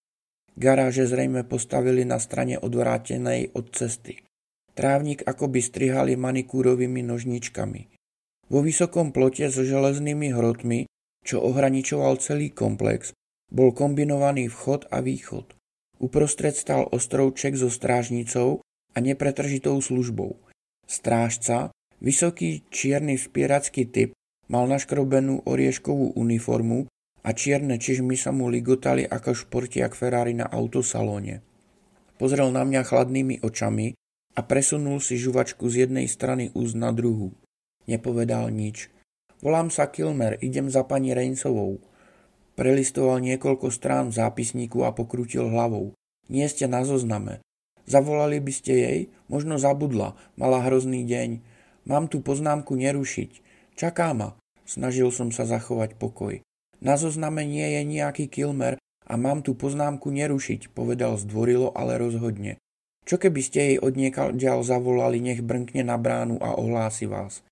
Garáže zrejme postavili na strane odvrátenej od cesty. Trávnik akoby strihali manikúrovými nožničkami. Vo vysokom plote so železnými hrotmi, čo ohraničoval celý komplex, bol kombinovaný vchod a východ. Uprostred stál ostrovček so strážnicou a nepretržitou službou. Strážca, vysoký čierny vspieracký typ, mal naškrobenú orieškovú uniformu a čierne čižmy sa mu ligotali ako športiak Ferrari na autosalóne. Pozrel na mňa chladnými očami a presunul si žuvačku z jednej strany úst na druhú. Nepovedal nič. Volám sa Kilmer, idem za pani Rainsovou. Prelistoval niekoľko strán v zápisníku a pokrútil hlavou. Nie ste na zozname. Zavolali by ste jej? Možno zabudla. Mala hrozný deň. Mám tu poznámku nerušiť. Čaká ma. Snažil som sa zachovať pokoj. Na zozname nie je nejaký Kilmer a mám tu poznámku nerušiť, povedal zdvorilo, ale rozhodne. Čo keby ste jej odniekaľ zavolali, nech brnkne na bránu a ohlási vás.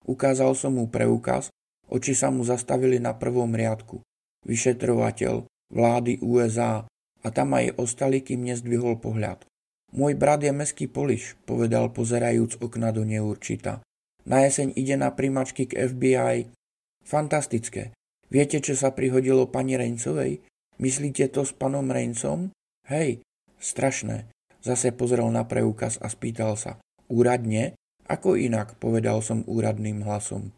Ukázal som mu preukaz, oči sa mu zastavili na prvom riadku. Vyšetrovateľ vlády USA a tam aj ostali, kým nezdvihol pohľad. Môj brat je mestský poliš, povedal pozerajúc okna do neurčita. Na jeseň ide na primačky k FBI. Fantastické. Viete, čo sa prihodilo pani Rainsovej? Myslíte to s panom Rainsom? Hej, strašné. Zase pozrel na preukaz a spýtal sa. Úradne? Ako inak, povedal som úradným hlasom.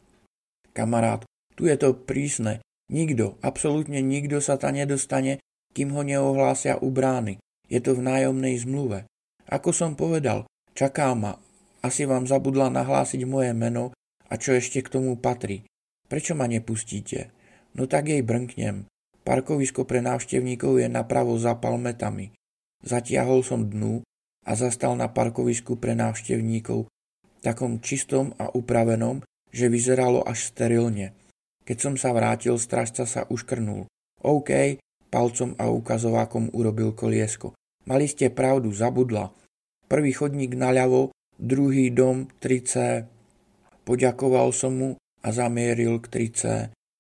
Kamarát, tu je to prísne. Nikto, absolútne nikto sa tam nedostane, kým ho neohlásia u brány. Je to v nájomnej zmluve. Ako som povedal, čaká ma. Asi vám zabudla nahlásiť moje meno a čo ešte k tomu patrí. Prečo ma nepustíte? No tak jej brnknem. Parkovisko pre návštevníkov je napravo za palmetami. Zatiahol som dnu a zastal na parkovisku pre návštevníkov, takom čistom a upravenom, že vyzeralo až sterilne. Keď som sa vrátil, strážca sa uškrnul. OK, palcom a ukazovákom urobil koliesko. Mali ste pravdu, zabudla. Prvý chodník naľavo, druhý dom 3C. Poďakoval som mu a zamieril k 3C.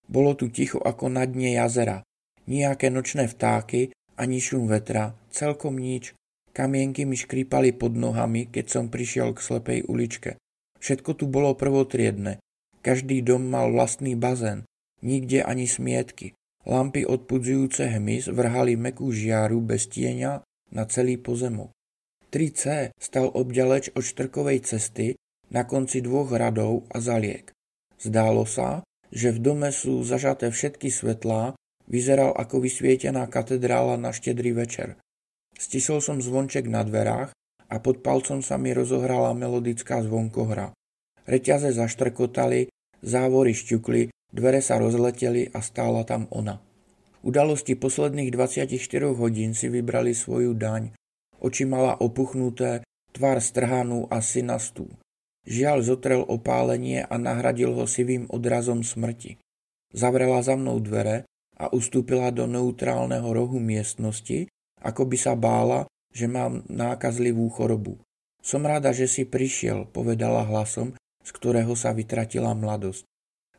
Bolo tu ticho ako na dne jazera. Nijaké nočné vtáky, ani šum vetra, celkom nič. Kamienky mi škrípali pod nohami, keď som prišiel k slepej uličke. Všetko tu bolo prvotriedne. Každý dom mal vlastný bazén. Nikde ani smietky. Lampy odpudzujúce hmyz vrhali mäkkú žiaru bez tieňa na celý pozemok. 3C stal obďaleč od štrkovej cesty na konci 2 radov a zaliek. Zdálo sa, že v dome sú zažaté všetky svetlá, vyzeral ako vysvietená katedrála na štedrý večer. Stisol som zvonček na dverách a pod palcom sa mi rozohrala melodická zvonkohra. Reťaze zaštrkotali, závory šťukli, dvere sa rozleteli a stála tam ona. Udalosti posledných 24 hodín si vybrali svoju daň. Oči mala opuchnuté, tvár strhanú a synastú. Žiaľ zotrel opálenie a nahradil ho sivým odrazom smrti. Zavrela za mnou dvere a ustúpila do neutrálneho rohu miestnosti, ako by sa bála, že mám nákazlivú chorobu. Som rada, že si prišiel, povedala hlasom, z ktorého sa vytratila mladosť.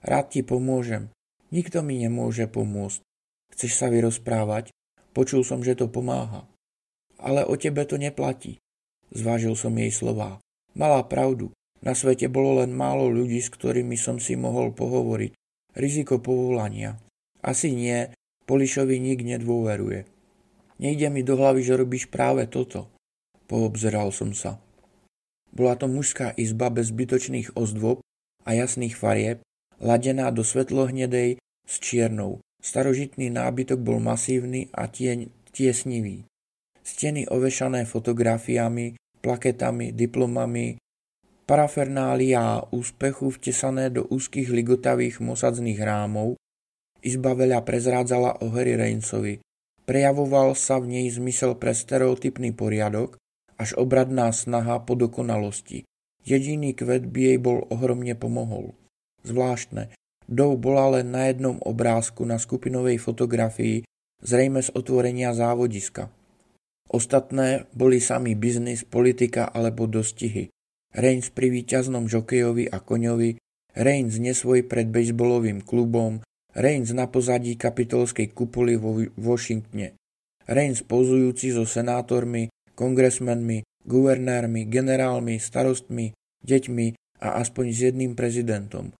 Rád ti pomôžem. Nikto mi nemôže pomôcť. Chceš sa vyrozprávať? Počul som, že to pomáha. Ale o tebe to neplatí. Zvážil som jej slová. Mala pravdu. Na svete bolo len málo ľudí, s ktorými som si mohol pohovoriť. Riziko povolania. Asi nie, Polišovi nik nedôveruje. Nejde mi do hlavy, že robíš práve toto. Poobzeral som sa. Bola to mužská izba bez zbytočných ozdôb a jasných farieb, ladená do svetlohnedej s čiernou. Starožitný nábytok bol masívny a tiesnivý. Steny ovešané fotografiami, plaketami, diplomami, parafernália úspechu vtesané do úzkých ligotavých mosadzných rámov. Izba veľa prezrádzala o Harry Rainsovi. Prejavoval sa v nej zmysel pre stereotypný poriadok, až obradná snaha po dokonalosti. Jediný kvet by jej bol ohromne pomohol. Zvláštne. Doe bola len na jednom obrázku na skupinovej fotografii, zrejme z otvorenia závodiska. Ostatné boli samý biznis, politika alebo dostihy. Rains pri víťaznom žokejovi a koňovi, Rains nesvoj pred bejsbolovým klubom, Rains na pozadí kapitolskej kupoly vo Washingtone, Rains pozujúci so senátormi, kongresmenmi, guvernérmi, generálmi, starostmi, deťmi a aspoň s jedným prezidentom.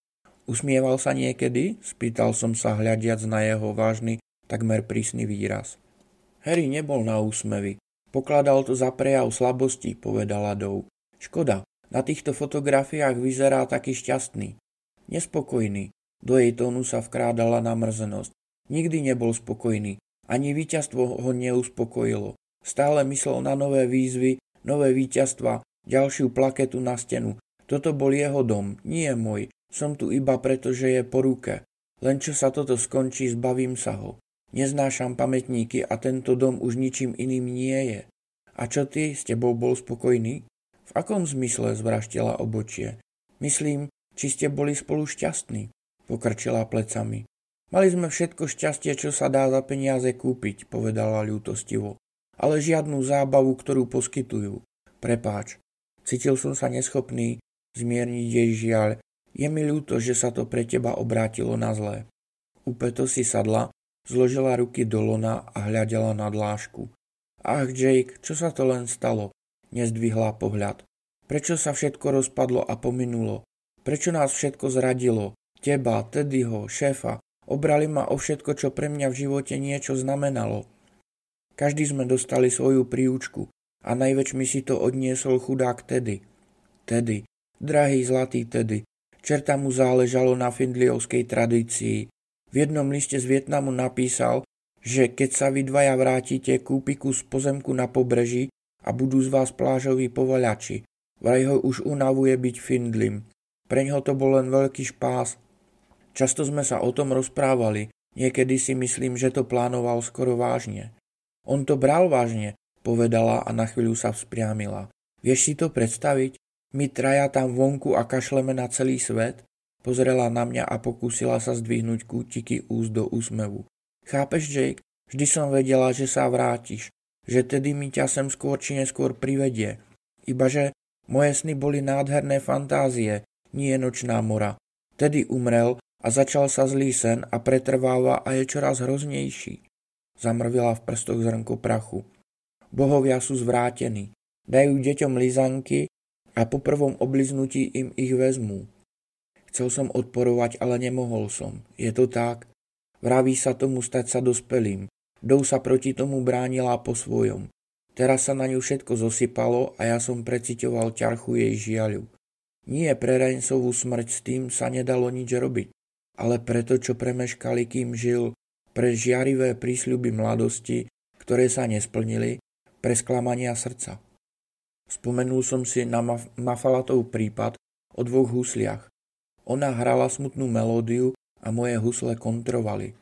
Usmieval sa niekedy? Spýtal som sa, hľadiac na jeho vážny, takmer prísny výraz. Harry nebol na úsmevy. Pokladal to za prejav slabosti, povedala Dove. Škoda, na týchto fotografiách vyzerá taký šťastný. Nespokojný. Do jej tónu sa vkrádala namrzenosť. Nikdy nebol spokojný. Ani víťazstvo ho neuspokojilo. Stále myslel na nové výzvy, nové víťazstva, ďalšiu plaketu na stenu. Toto bol jeho dom, nie môj. Som tu iba preto, že je po ruke. Len čo sa toto skončí, zbavím sa ho. Neznášam pamätníky a tento dom už ničím iným nie je. A čo ty, s tebou bol spokojný? V akom zmysle, zvraštila obočie? Myslím, či ste boli spolu šťastní, pokrčila plecami. Mali sme všetko šťastie, čo sa dá za peniaze kúpiť, povedala ľútostivo. Ale žiadnu zábavu, ktorú poskytujú. Prepáč. Cítil som sa neschopný zmierniť jej žiaľ. Je mi ľúto, že sa to pre teba obrátilo na zlé. Upeto si sadla, zložila ruky do lona a hľadela na dlášku. Ach, Jake, čo sa to len stalo? Nezdvihla pohľad. Prečo sa všetko rozpadlo a pominulo? Prečo nás všetko zradilo? Teba, Teddyho, šéfa. Obrali ma o všetko, čo pre mňa v živote niečo znamenalo. Každý sme dostali svoju príučku a najväčšmi si to odniesol chudák Teddy. Teddy, drahý zlatý Teddy, čerta mu záležalo na findliovskej tradícii. V jednom liste z Vietnamu napísal, že keď sa vy dvaja vrátite, kúpi kus pozemku na pobreží a budú z vás plážoví povaľači. Vraj ho už unavuje byť Findlim. Preňho to bol len veľký špás. Často sme sa o tom rozprávali, niekedy si myslím, že to plánoval skoro vážne. On to bral vážne, povedala a na chvíľu sa vzpriamila. Vieš si to predstaviť? My traja tam vonku a kašleme na celý svet? Pozrela na mňa a pokúsila sa zdvihnúť kútiky úst do úsmevu. Chápeš, Jake? Vždy som vedela, že sa vrátiš, že tedy mi ťa sem skôr či neskôr privedie. Ibaže moje sny boli nádherné fantázie, nie nočná mora. Tedy umrel a začal sa zlý sen a pretrváva a je čoraz hroznejší. Zamrvila v prstoch zrnko prachu. Bohovia sú zvrátení. Dajú deťom lizanky a po prvom obliznutí im ich vezmú. Chcel som odporovať, ale nemohol som. Je to tak? Vraví sa tomu stať sa dospelým. Dove sa proti tomu bránila po svojom. Teraz sa na ňu všetko zosypalo a ja som preciťoval ťarchu jej žiaľu. Nie pre Rainsovú smrť, s tým sa nedalo nič robiť, ale preto, čo premeškali, kým žil, pre žiarivé prísľuby mladosti, ktoré sa nesplnili, pre sklamania srdca. Spomenul som si na Mafalatov prípad o dvoch husliach. Ona hrala smutnú melódiu a moje husle kontrovali.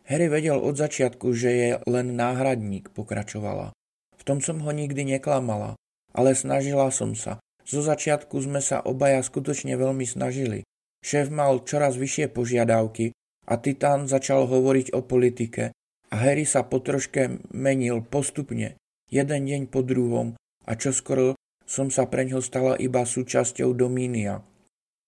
Harry vedel od začiatku, že je len náhradník, pokračovala. V tom som ho nikdy neklamala, ale snažila som sa. Zo začiatku sme sa obaja skutočne veľmi snažili. Šéf mal čoraz vyššie požiadavky a Titán začal hovoriť o politike a Harry sa potroške menil postupne, jeden deň po druhom a čoskoro som sa preňho stala iba súčasťou domínia.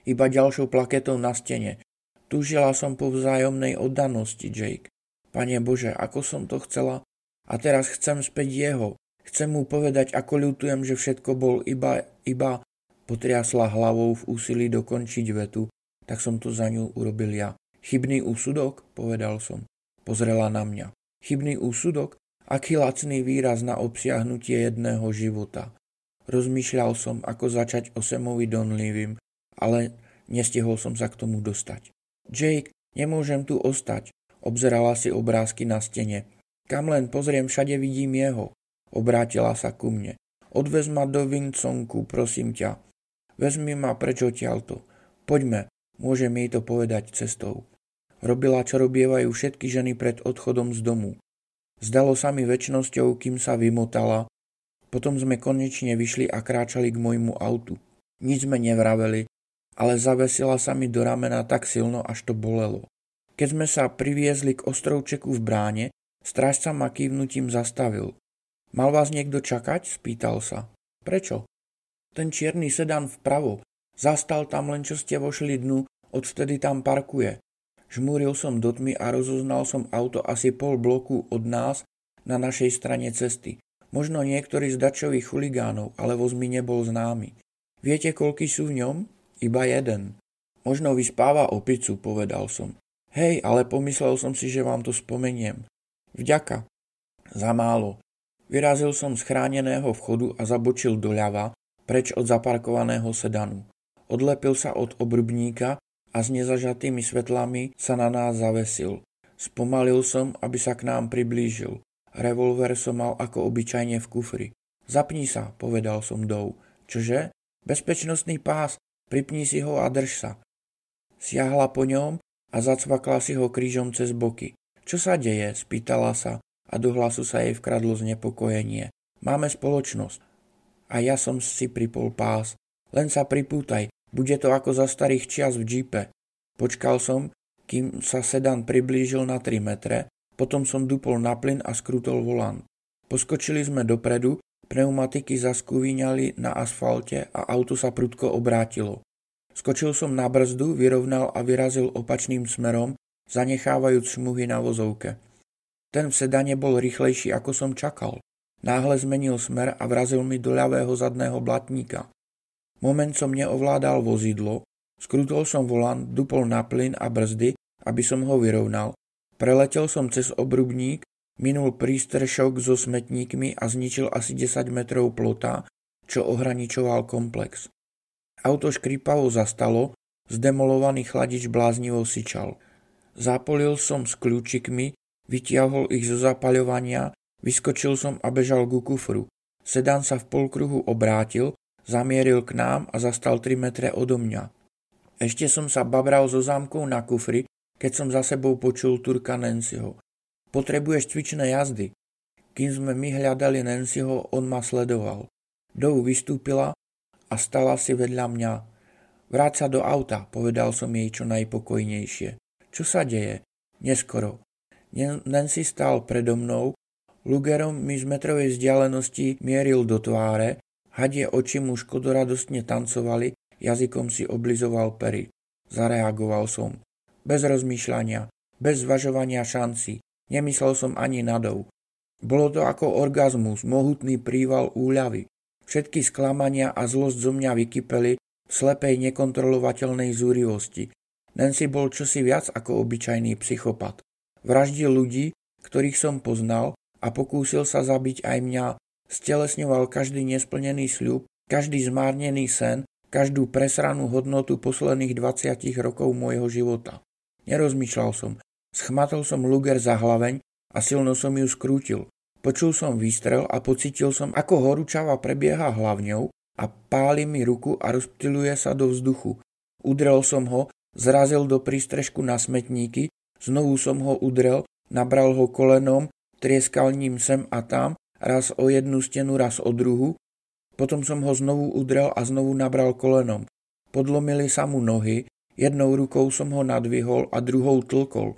Iba ďalšou plaketou na stene. Túžila som po vzájomnej oddanosti, Jake. Pane Bože, ako som to chcela. A teraz chcem späť jeho. Chcem mu povedať, ako ľutujem, že všetko bol iba... Potriasla hlavou v úsilí dokončiť vetu, tak som to za ňu urobil ja. Chybný úsudok, povedal som. Pozrela na mňa. Chybný úsudok? Aký lacný výraz na obsiahnutie jedného života. Rozmýšľal som, ako začať o Samovi Donlevym, ale nestihol som sa k tomu dostať. Jake, nemôžem tu ostať. Obzerala si obrázky na stene. Kam len pozriem, všade vidím jeho. Obrátila sa ku mne. Odvez ma do Windsonku, prosím ťa. Vezmi ma preč odtiaľto. Poďme, môžem jej to povedať cestou. Robila, čo robievajú všetky ženy pred odchodom z domu. Zdalo sa mi večnosťou, kým sa vymotala. Potom sme konečne vyšli a kráčali k môjmu autu. Nič sme nevraveli, ale zavesila sa mi do ramena tak silno, až to bolelo. Keď sme sa priviezli k ostrovčeku v bráne, strážca ma kývnutím zastavil. Mal vás niekto čakať? Spýtal sa. Prečo? Ten čierny sedan vpravo. Zastal tam len čo ste vošli dnu, odvtedy tam parkuje. Žmúril som do tmy a rozoznal som auto asi pol bloku od nás na našej strane cesty. Možno niektorý z dačových chuligánov, ale voz mi nebol známy. Viete, koľky sú v ňom? Iba jeden. Možno vyspáva opicu, povedal som. Hej, ale pomyslel som si, že vám to spomeniem. Vďaka. Za málo. Vyrazil som z chráneného vchodu a zabočil doľava, preč od zaparkovaného sedanu. Odlepil sa od obrubníka a s nezažatými svetlami sa na nás zavesil. Spomalil som, aby sa k nám priblížil. Revolver som mal ako obyčajne v kufri. Zapni sa, povedal som Dou. Čože? Bezpečnostný pás, pripni si ho a drž sa. Siahla po ňom a zacvakla si ho krížom cez boky. Čo sa deje? Spýtala sa a do hlasu sa jej vkradlo znepokojenie. Máme spoločnosť. A ja som si pripol pás. Len sa pripútaj, bude to ako za starých čias v džípe. Počkal som, kým sa sedan priblížil na 3 metre, potom som dupol na plyn a skrútol volant. Poskočili sme dopredu, pneumatiky zaskúvíňali na asfalte a auto sa prudko obrátilo. Skočil som na brzdu, vyrovnal a vyrazil opačným smerom, zanechávajúc šmuhy na vozovke. Ten v sedane bol rýchlejší, ako som čakal. Náhle zmenil smer a vrazil mi do ľavého zadného blatníka. Moment som neovládal vozidlo, skrútol som volant, dupol na plyn a brzdy, aby som ho vyrovnal. Preletel som cez obrubník, minul prístrešok so smetníkmi a zničil asi 10 metrov plota, čo ohraničoval komplex. Auto škripavo zastalo, zdemolovaný chladič bláznivo syčal. Zapolil som s kľúčikmi, vytiahol ich zo zapaľovania, vyskočil som a bežal ku kufru. Sedan sa v polkruhu obrátil, zamieril k nám a zastal 3 metre odo mňa. Ešte som sa babral so zámkou na kufri, keď som za sebou počul Turka Nancyho. Potrebuješ cvičné jazdy. Kým sme my hľadali Nancyho, on ma sledoval. Dou vystúpila a stala si vedľa mňa. Vráť sa do auta, povedal som jej čo najpokojnejšie. Čo sa deje? Neskoro. Nancy stál predo mnou, Lugerom mi z metrovej vzdialenosti mieril do tváre, hadie oči mu škodoradostne tancovali, jazykom si oblizoval pery. Zareagoval som. Bez rozmýšľania, bez zvažovania šancí. Nemyslel som ani na Dou. Bolo to ako orgazmus, mohutný príval úľavy. Všetky sklamania a zlosť zo mňa vykypeli v slepej nekontrolovateľnej zúrivosti. Nancy bol čosi viac ako obyčajný psychopat. Vraždil ľudí, ktorých som poznal a pokúsil sa zabiť aj mňa. Stelesňoval každý nesplnený sľub, každý zmárnený sen, každú presranú hodnotu posledných 20 rokov môjho života. Nerozmýšľal som. Schmatol som Luger za hlaveň a silno som ju skrútil. Počul som výstrel a pocítil som, ako horúčava prebieha hlavňou a páli mi ruku a rozptyluje sa do vzduchu. Udrel som ho, zrazil do prístrežku na smetníky, znovu som ho udrel, nabral ho kolenom, trieskal ním sem a tam, raz o jednu stenu, raz o druhu. Potom som ho znovu udrel a znovu nabral kolenom. Podlomili sa mu nohy, jednou rukou som ho nadvihol a druhou tlkol.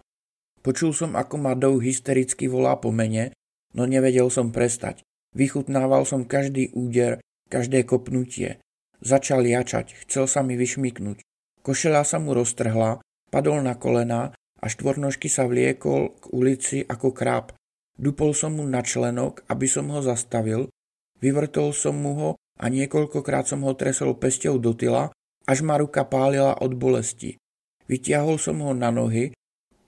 Počul som, ako ma Dou hystericky volá po mene, no nevedel som prestať. Vychutnával som každý úder, každé kopnutie. Začal jačať, chcel sa mi vyšmyknúť. Košeľa sa mu roztrhla, padol na kolená a štvornožky sa vliekol k ulici ako kráp. Dupol som mu na členok, aby som ho zastavil, vyvrtol som mu ho a niekoľkokrát som ho tresol pesťou do tyla, až ma ruka pálila od bolesti. Vytiahol som ho na nohy,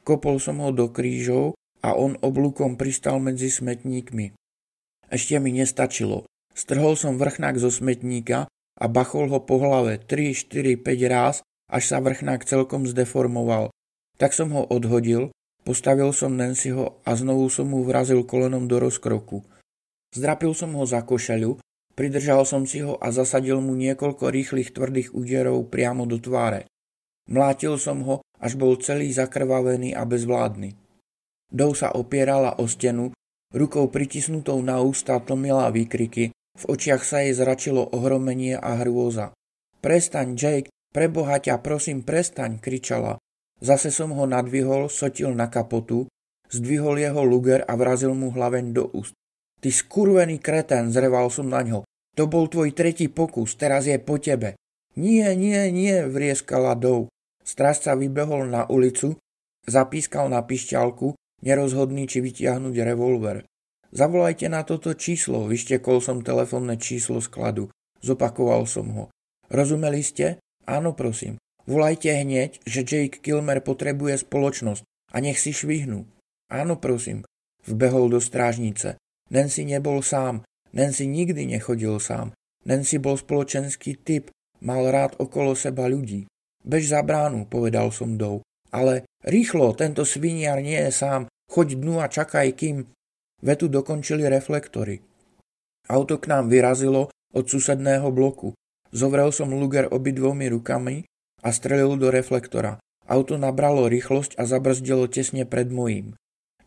kopol som ho do krížov a on oblúkom pristal medzi smetníkmi. Ešte mi nestačilo. Strhol som vrchnák zo smetníka a bachol ho po hlave 3, 4, 5 ráz, až sa vrchnák celkom zdeformoval. Tak som ho odhodil, postavil som Nancyho a znovu som mu vrazil kolenom do rozkroku. Zdrapil som ho za košeľu, pridržal som si ho a zasadil mu niekoľko rýchlych tvrdých úderov priamo do tváre. Mlátil som ho, až bol celý zakrvavený a bezvládny. Dou sa opierala o stenu, rukou pritisnutou na ústa tlmila výkriky, v očiach sa jej zračilo ohromenie a hrôza. Prestaň, Jake, preboha ťa, prosím, prestaň, kričala. Zase som ho nadvihol, sotil na kapotu, zdvihol jeho Luger a vrazil mu hlaveň do úst. Ty skurvený kretén, zreval som na ňo. To bol tvoj tretí pokus, teraz je po tebe. Nie, vrieskala Dou. Strážca vybehol na ulicu, zapískal na pišťalku, nerozhodný, či vytiahnuť revolver. Zavolajte na toto číslo, vyštekol som telefónne číslo skladu. Zopakoval som ho. Rozumeli ste? Áno, prosím. Volajte hneď, že Jake Kilmer potrebuje spoločnosť a nech si švihnú. Áno, prosím. Vbehol do strážnice. Nancy nebol sám. Nancy nikdy nechodil sám. Nancy bol spoločenský typ. Mal rád okolo seba ľudí. Bež za bránu, povedal som Dou. Ale rýchlo, tento sviniar nie je sám. Choď dnu a čakaj, kým... Vetu dokončili reflektory. Auto k nám vyrazilo od susedného bloku. Zovrel som Luger obidvomi rukami a strelil do reflektora. Auto nabralo rýchlosť a zabrzdilo tesne pred mojím.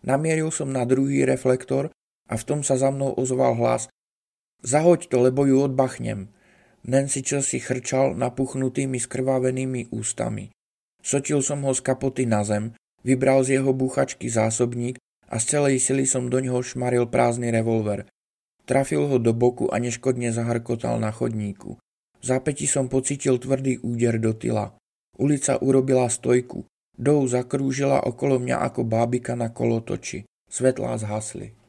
Namieril som na druhý reflektor a v tom sa za mnou ozval hlas. Zahoď to, lebo ju odbachnem. Nancy čosi chrčal napuchnutými skrvavenými ústami. Sotil som ho z kapoty na zem, vybral z jeho búchačky zásobník a z celej sily som do ňoho šmaril prázdny revolver. Trafil ho do boku a neškodne zahrkotal na chodníku. V zápäti som pocítil tvrdý úder do tyla. Ulica urobila stojku. Dou zakrúžila okolo mňa ako bábika na kolotoči. Svetlá zhasli.